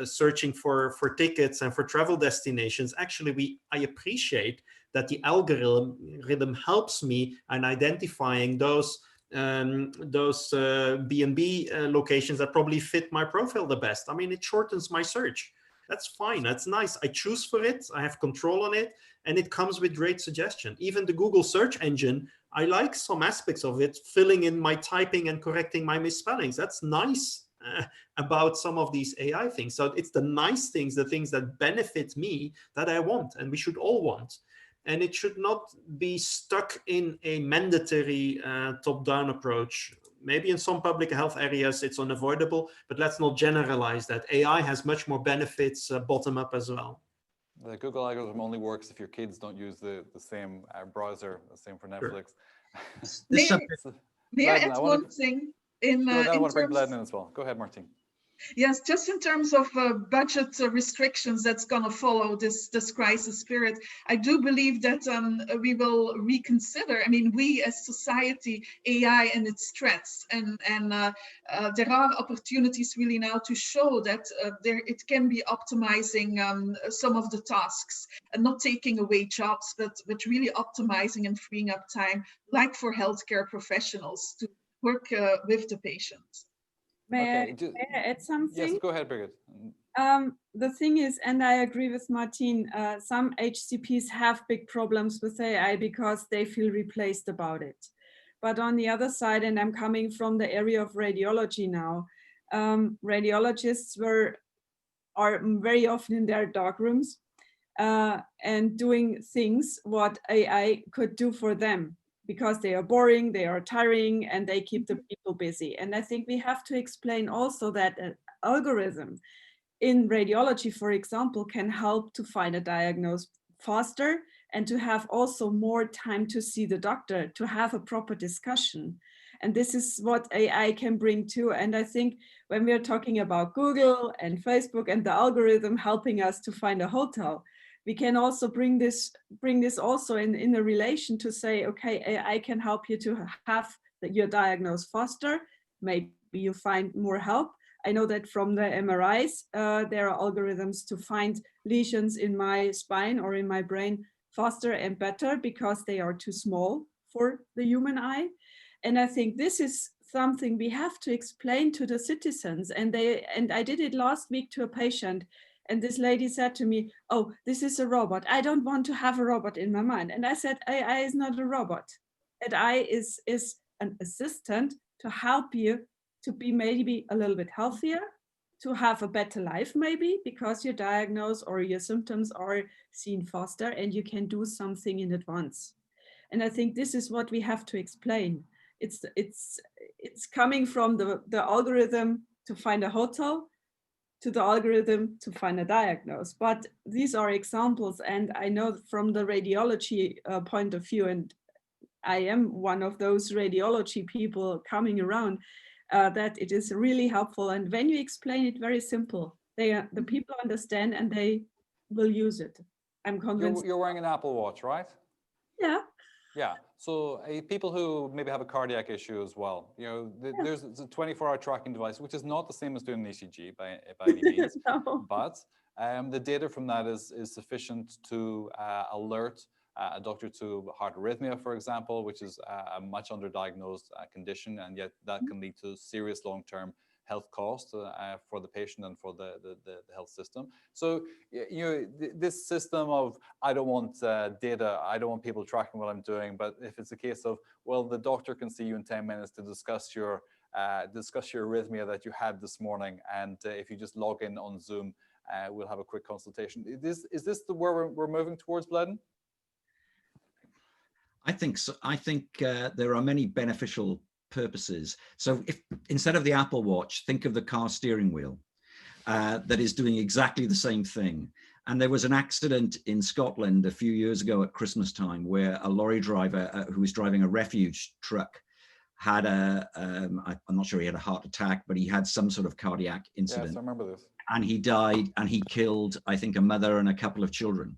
searching for tickets and for travel destinations. Actually, I appreciate that the algorithm helps me in identifying those B&B locations that probably fit my profile the best. I mean, it shortens my search. That's fine. That's nice. I choose for it. I have control on it, and it comes with great suggestion. Even the Google search engine, I like some aspects of it, filling in my typing and correcting my misspellings. That's nice about some of these AI things. So it's the nice things, the things that benefit me, that I want, and we should all want. And it should not be stuck in a mandatory top-down approach. Maybe in some public health areas it's unavoidable, but let's not generalize that. AI has much more benefits bottom-up as well. The Google algorithm only works if your kids don't use the same browser, the same for Netflix. Sure. May I add one thing? I want to bring Bledden in as well. Go ahead, Martine. Yes, just in terms of budget restrictions that's going to follow this crisis period, I do believe that we will reconsider. I mean, we as society, AI and its threats, and there are opportunities really now to show that it can be optimizing some of the tasks, and not taking away jobs, but really optimizing and freeing up time, like for healthcare professionals to work with the patients. May I add something? Yes, go ahead, Birgit. The thing is, and I agree with Martine, some HCPs have big problems with AI because they feel replaced about it. But on the other side, and I'm coming from the area of radiology now, radiologists are very often in their dark rooms and doing things what AI could do for them, because they are boring, they are tiring, and they keep the people busy. And I think we have to explain also that an algorithm in radiology, for example, can help to find a diagnosis faster and to have also more time to see the doctor, to have a proper discussion. And this is what AI can bring too. And I think when we are talking about Google and Facebook and the algorithm helping us to find a hotel, we can also bring this also in a relation to say, okay, AI can help you to have your diagnosis faster. Maybe you find more help. I know that from the MRIs, there are algorithms to find lesions in my spine or in my brain faster and better because they are too small for the human eye. And I think this is something we have to explain to the citizens. And I did it last week to a patient. And this lady said to me, oh, this is a robot. I don't want to have a robot in my mind. And I said, AI is not a robot. AI is an assistant to help you to be maybe a little bit healthier, to have a better life maybe, because your diagnosis or your symptoms are seen faster and you can do something in advance. And I think this is what we have to explain. It's coming from the algorithm to find a hotel to the algorithm to find a diagnosis. But these are examples, and I know from the radiology point of view, and I am one of those radiology people coming around, that it is really helpful. And when you explain it very simple, the people understand and they will use it. I'm convinced. You're wearing an Apple Watch, right? Yeah. Yeah. So people who maybe have a cardiac issue as well, there's a 24-hour tracking device, which is not the same as doing an ECG by any means, No. but the data from that is sufficient to alert a doctor to heart arrhythmia, for example, which is a much underdiagnosed condition, and yet that can lead to serious long-term health costs for the patient and for the health system. So this system of I don't want data, I don't want people tracking what I'm doing, but if it's a case of, well, the doctor can see you in 10 minutes to discuss your arrhythmia that you had this morning, and if you just log in on Zoom, we'll have a quick consultation. Is this where we're moving towards, Bledden? I think so. I think there are many beneficial purposes. So if instead of the Apple Watch, think of the car steering wheel that is doing exactly the same thing. And there was an accident in Scotland a few years ago at Christmas time where a lorry driver who was driving a refuge truck had I'm not sure he had a heart attack, but he had some sort of cardiac incident. Yes, I remember this. And he died, and he killed, I think, a mother and a couple of children.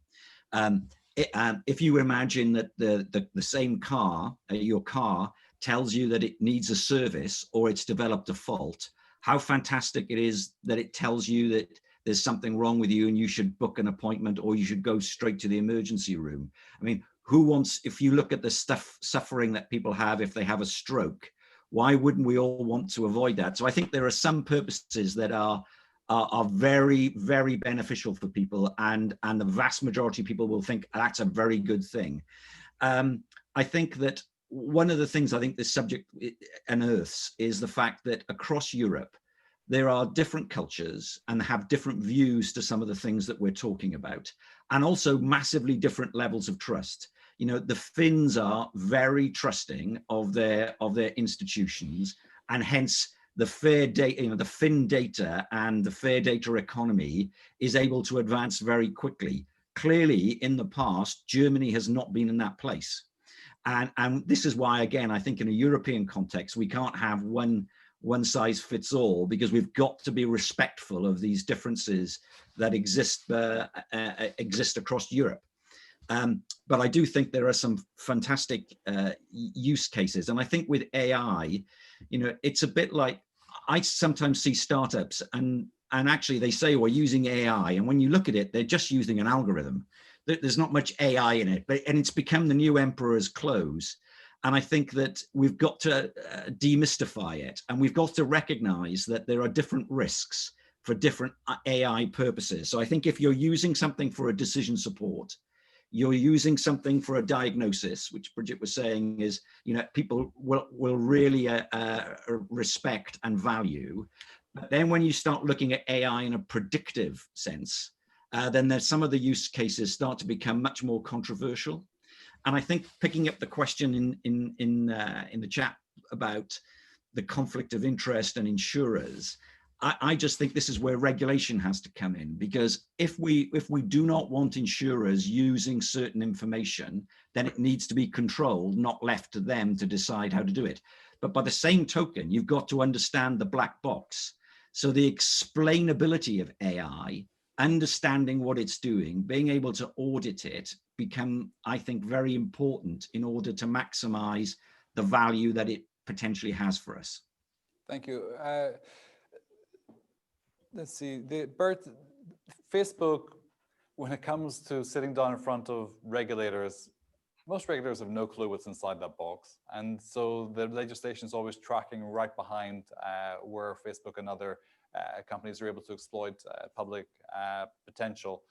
If you imagine that the same car, your car, tells you that it needs a service or it's developed a fault, how fantastic it is that it tells you that there's something wrong with you and you should book an appointment or you should go straight to the emergency room. I mean, who wants, if you look at the suffering that people have if they have a stroke, why wouldn't we all want to avoid that? So I think there are some purposes that are very, very beneficial for people, and the vast majority of people will think that's a very good thing. I think that one of the things I think this subject unearths is the fact that across Europe, there are different cultures and have different views to some of the things that we're talking about, and also massively different levels of trust. The Finns are very trusting of their institutions, and hence the fair data, the Finn data and the fair data economy is able to advance very quickly. Clearly, in the past, Germany has not been in that place. And this is why, again, I think in a European context, we can't have one size fits all, because we've got to be respectful of these differences that exist across Europe. But I do think there are some fantastic use cases. And I think with AI, it's a bit like, I sometimes see startups and actually they say we're using AI. And when you look at it, they're just using an algorithm. There's not much AI in it, and it's become the new emperor's clothes. And I think that we've got to demystify it, and we've got to recognize that there are different risks for different AI purposes. So I think if you're using something for a decision support, you're using something for a diagnosis, which Bridget was saying is, people will really respect and value. But then when you start looking at AI in a predictive sense, then there's some of the use cases start to become much more controversial. And I think picking up the question in the chat about the conflict of interest and insurers, I just think this is where regulation has to come in, because if we do not want insurers using certain information, then it needs to be controlled, not left to them to decide how to do it. But by the same token, you've got to understand the black box. So the explainability of AI, understanding what it's doing, being able to audit it, become, I think, very important in order to maximize the value that it potentially has for us. Thank you. Let's see, Bert, Facebook, when it comes to sitting down in front of regulators, most regulators have no clue what's inside that box. And so the legislation is always tracking right behind where Facebook and other companies are able to exploit public potential.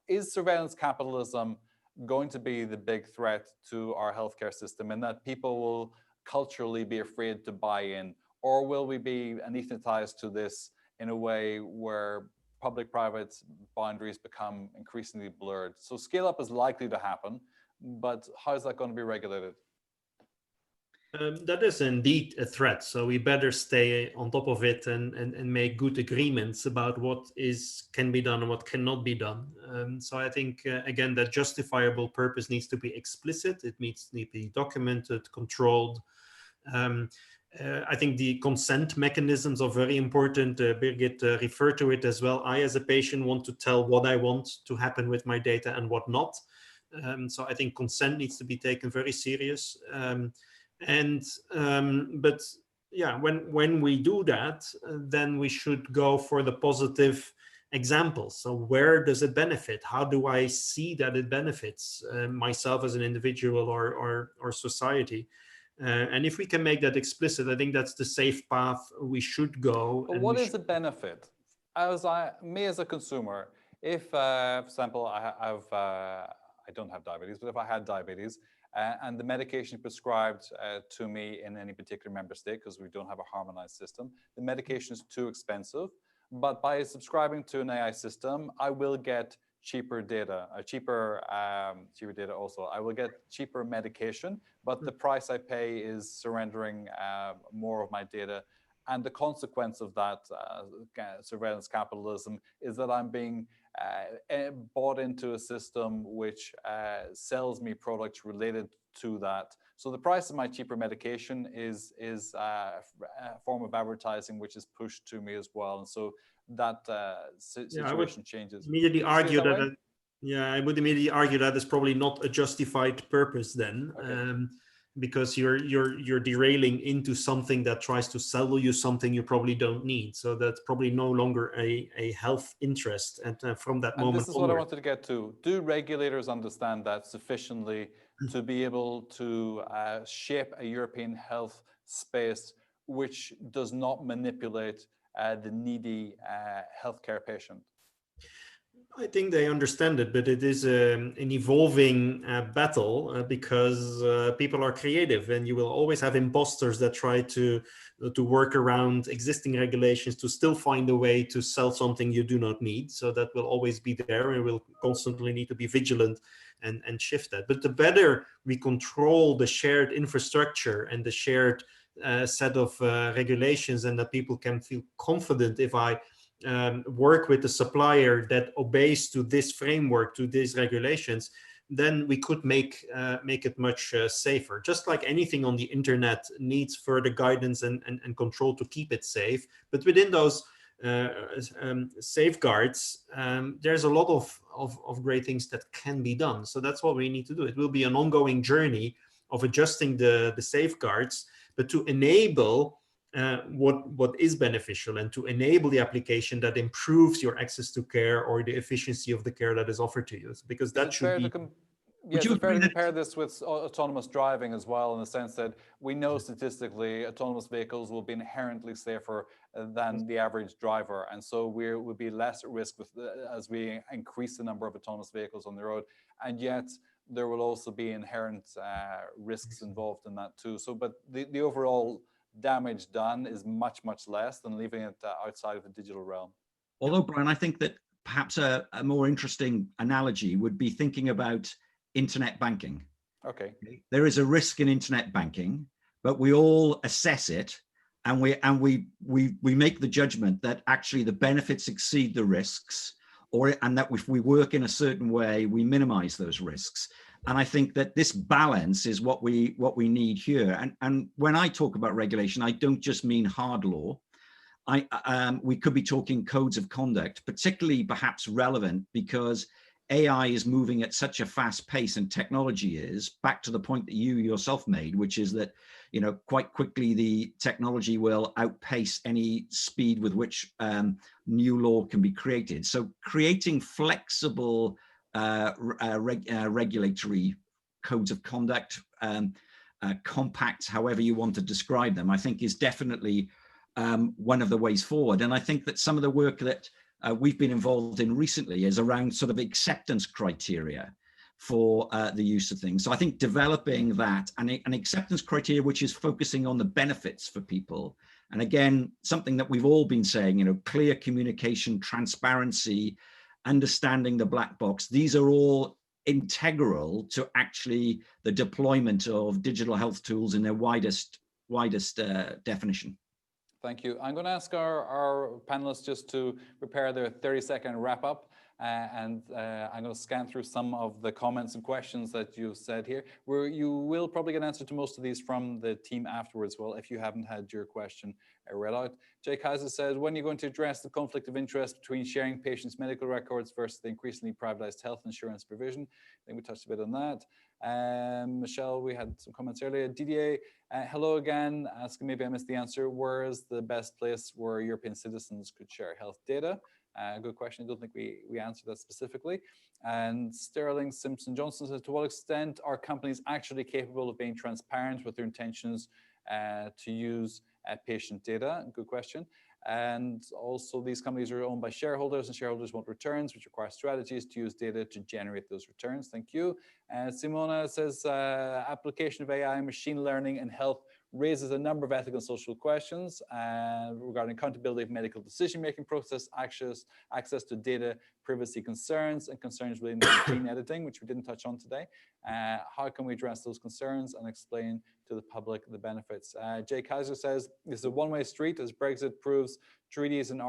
Is surveillance capitalism going to be the big threat to our healthcare system, in that people will culturally be afraid to buy in? Or will we be anesthetized to this in a way where public-private boundaries become increasingly blurred? So scale up is likely to happen, but how is that going to be regulated? That is indeed a threat. So we better stay on top of it and make good agreements about what can be done and what cannot be done. So I think, again, that justifiable purpose needs to be explicit. It needs to be documented, controlled. I think the consent mechanisms are very important. Birgit referred to it as well. I, as a patient, want to tell what I want to happen with my data and what not. So I think consent needs to be taken very serious. But yeah, when we do that, then we should go for the positive examples. So where does it benefit? How do I see that it benefits myself as an individual or society? And if we can make that explicit, I think that's the safe path we should go. But what is the benefit? As a consumer, if, for example, I don't have diabetes, but if I had diabetes and the medication prescribed to me in any particular member state, because we don't have a harmonized system, the medication is too expensive. But by subscribing to an AI system, I will get cheaper data, cheaper data also. I will get cheaper medication, but the price I pay is surrendering more of my data. And the consequence of that surveillance capitalism is that I'm being bought into a system which sells me products related to that. So the price of my cheaper medication is a form of advertising which is pushed to me as well. And so that situation changes. Immediately argue that. I would immediately argue that is probably not a justified purpose then, because you're derailing into something that tries to sell you something you probably don't need. So that's probably no longer a health interest. And from that moment, this is what I wanted to get to. Do regulators understand that sufficiently to be able to shape a European health space which does not manipulate the needy healthcare patient? I think they understand it, but it is an evolving battle because people are creative, and you will always have imposters that try to work around existing regulations to still find a way to sell something you do not need. So that will always be there, and we'll constantly need to be vigilant and shift that. But the better we control the shared infrastructure and the shared set of regulations, and that people can feel confident, if I work with a supplier that obeys to this framework, to these regulations, then we could make it much safer. Just like anything on the internet needs further guidance and control to keep it safe. But within those safeguards, there's a lot of great things that can be done. So that's what we need to do. It will be an ongoing journey of adjusting the safeguards, but to enable what is beneficial, and to enable the application that improves your access to care or the efficiency of the care that is offered to you, because that should be. Is it fair to compare this with autonomous driving as well, in the sense that we know statistically autonomous vehicles will be inherently safer than the average driver. And so we will be less at risk with as we increase the number of autonomous vehicles on the road. And yet there will also be inherent risks involved in that too. So, but the overall damage done is much, much less than leaving it outside of the digital realm. Although, Brian, I think that perhaps a more interesting analogy would be thinking about internet banking. Okay. There is a risk in internet banking, but we all assess it, and we make the judgment that actually the benefits exceed the risks, and that if we work in a certain way, we minimize those risks. And I think that this balance is what we need here. And when I talk about regulation, I don't just mean hard law. We could be talking codes of conduct, particularly perhaps relevant because AI is moving at such a fast pace, and technology is, back to the point that you yourself made, which is that, you know, quite quickly the technology will outpace any speed with which new law can be created. So creating flexible regulatory codes of conduct, compacts, however you want to describe them, I think is definitely one of the ways forward. And I think that some of the work that we've been involved in recently is around sort of acceptance criteria for the use of things. So I think developing that and an acceptance criteria which is focusing on the benefits for people. And again, something that we've all been saying, you know, clear communication, transparency, understanding the black box. These are all integral to actually the deployment of digital health tools in their widest definition. Thank you. I'm going to ask our panelists just to prepare their 30-second wrap-up, and I'm going to scan through some of the comments and questions that you've said here. You will probably get an answer to most of these from the team afterwards, well, if you haven't had your question read out. Jay Kaiser says, when are you going to address the conflict of interest between sharing patients' medical records versus the increasingly privatized health insurance provision? I think we touched a bit on that. Michelle, we had some comments earlier. Didier, hello again, asking, maybe I missed the answer, where is the best place where European citizens could share health data? Good question. I don't think we answered that specifically. And Sterling Simpson Johnson says, to what extent are companies actually capable of being transparent with their intentions to use patient data? Good question. And also, these companies are owned by shareholders, and shareholders want returns, which require strategies to use data to generate those returns. Thank you. Simona says, application of AI and machine learning in health raises a number of ethical and social questions regarding accountability of medical decision-making process, access to data, privacy concerns, and concerns relating to gene editing, which we didn't touch on today. How can we address those concerns and explain to the public the benefits? Jay Kaiser says, this is a one-way street. As Brexit proves, treaties and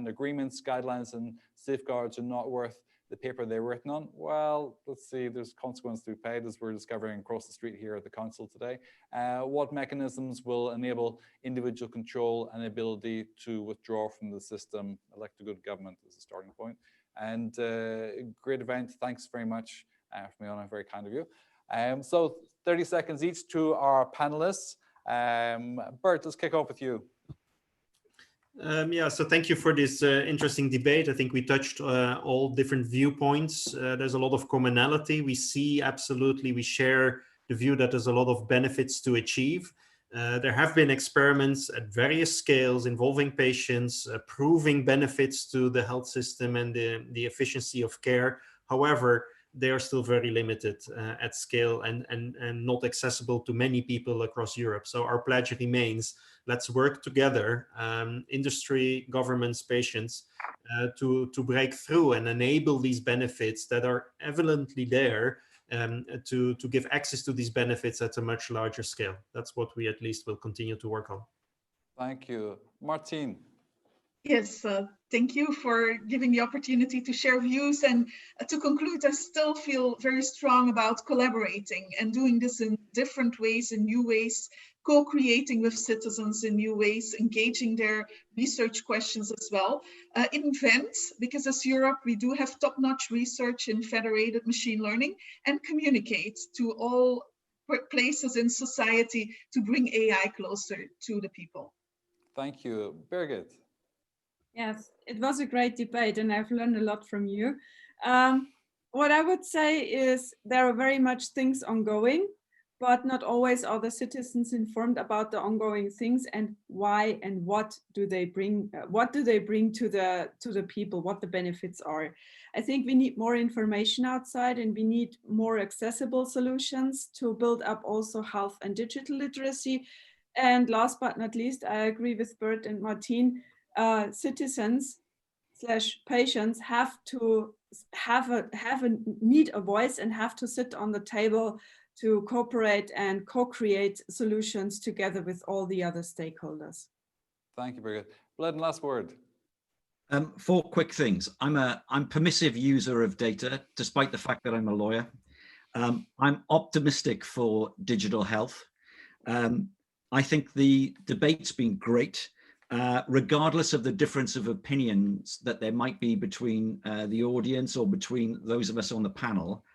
agreements, guidelines, and safeguards are not worth the paper they're written on. Well, let's see, there's consequence to be paid, as we're discovering across the street here at the council today. What mechanisms will enable individual control and ability to withdraw from the system? Elect a good government as a starting point. And great event. Thanks very much, Fiona, very kind of you. So 30 seconds each to our panelists. Bert, let's kick off with you. Yeah, so thank you for this interesting debate. I think we touched all different viewpoints. There's a lot of commonality. We see, absolutely, we share the view that there's a lot of benefits to achieve. There have been experiments at various scales involving patients, proving benefits to the health system and the efficiency of care. However, they are still very limited at scale and not accessible to many people across Europe. So our pledge remains, let's work together, industry, governments, patients, to break through and enable these benefits that are evidently there, to give access to these benefits at a much larger scale. That's what we at least will continue to work on. Thank you. Martine. Yes, thank you for giving the opportunity to share views. And to conclude, I still feel very strong about collaborating and doing this in different ways, in new ways, co-creating with citizens in new ways, engaging their research questions as well. Invent, because as Europe, we do have top-notch research in federated machine learning, and communicate to all places in society to bring AI closer to the people. Thank you. Birgit. Yes, it was a great debate and I've learned a lot from you. What I would say is there are very much things ongoing, but not always are the citizens informed about the ongoing things and why and what do they bring to the people, what the benefits are. I think we need more information outside, and we need more accessible solutions to build up also health and digital literacy. And last but not least, I agree with Bert and Martin, citizens/patients have to need a voice and have to sit on the table to cooperate and co-create solutions together with all the other stakeholders. Thank you, Birgit. Bled, last word. 4 quick things. I'm permissive user of data, despite the fact that I'm a lawyer. I'm optimistic for digital health. I think the debate's been great, regardless of the difference of opinions that there might be between the audience or between those of us on the panel.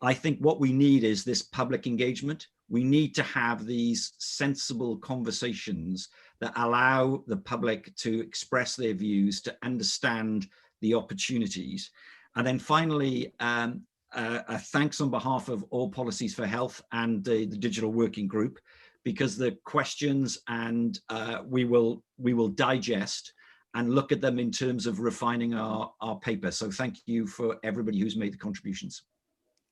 I think what we need is this public engagement. We need to have these sensible conversations that allow the public to express their views, to understand the opportunities. And then finally, a thanks on behalf of All Policies for Health and the Digital Working Group, because the questions and we will digest and look at them in terms of refining our paper. So thank you for everybody who's made the contributions.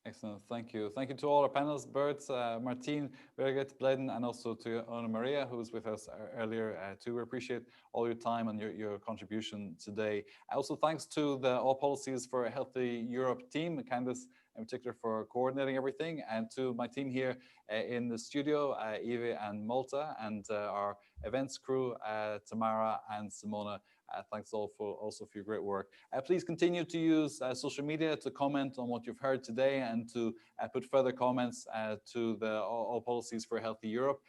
Excellent, thank you. Thank you to all our panelists, Bert, Martin, Birgit, Bleden, and also to Ona Maria, who was with us earlier too. We appreciate all your time and your contribution today. Also, thanks to the All Policies for a Healthy Europe team, Candice in particular for coordinating everything, and to my team here in the studio, Eve and Malta, and our events crew, Tamara and Simona. Thanks also for your great work. Please continue to use social media to comment on what you've heard today and to put further comments to the All Policies for a Healthy Europe.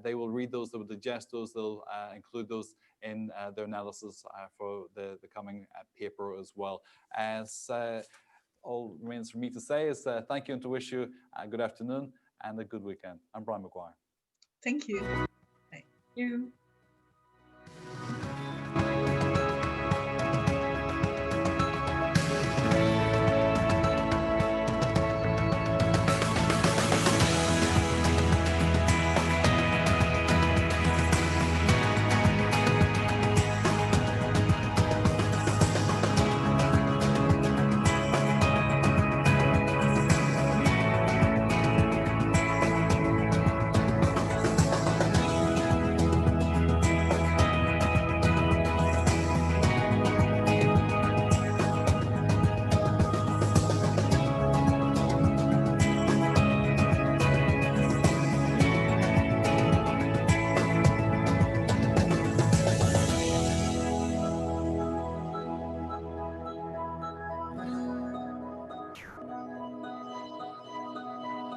They will read those, they will digest those, they'll include those in their analysis for the coming paper as well. As all remains for me to say is thank you, and to wish you a good afternoon and a good weekend. I'm Brian McGuire. Thank you. Thank you.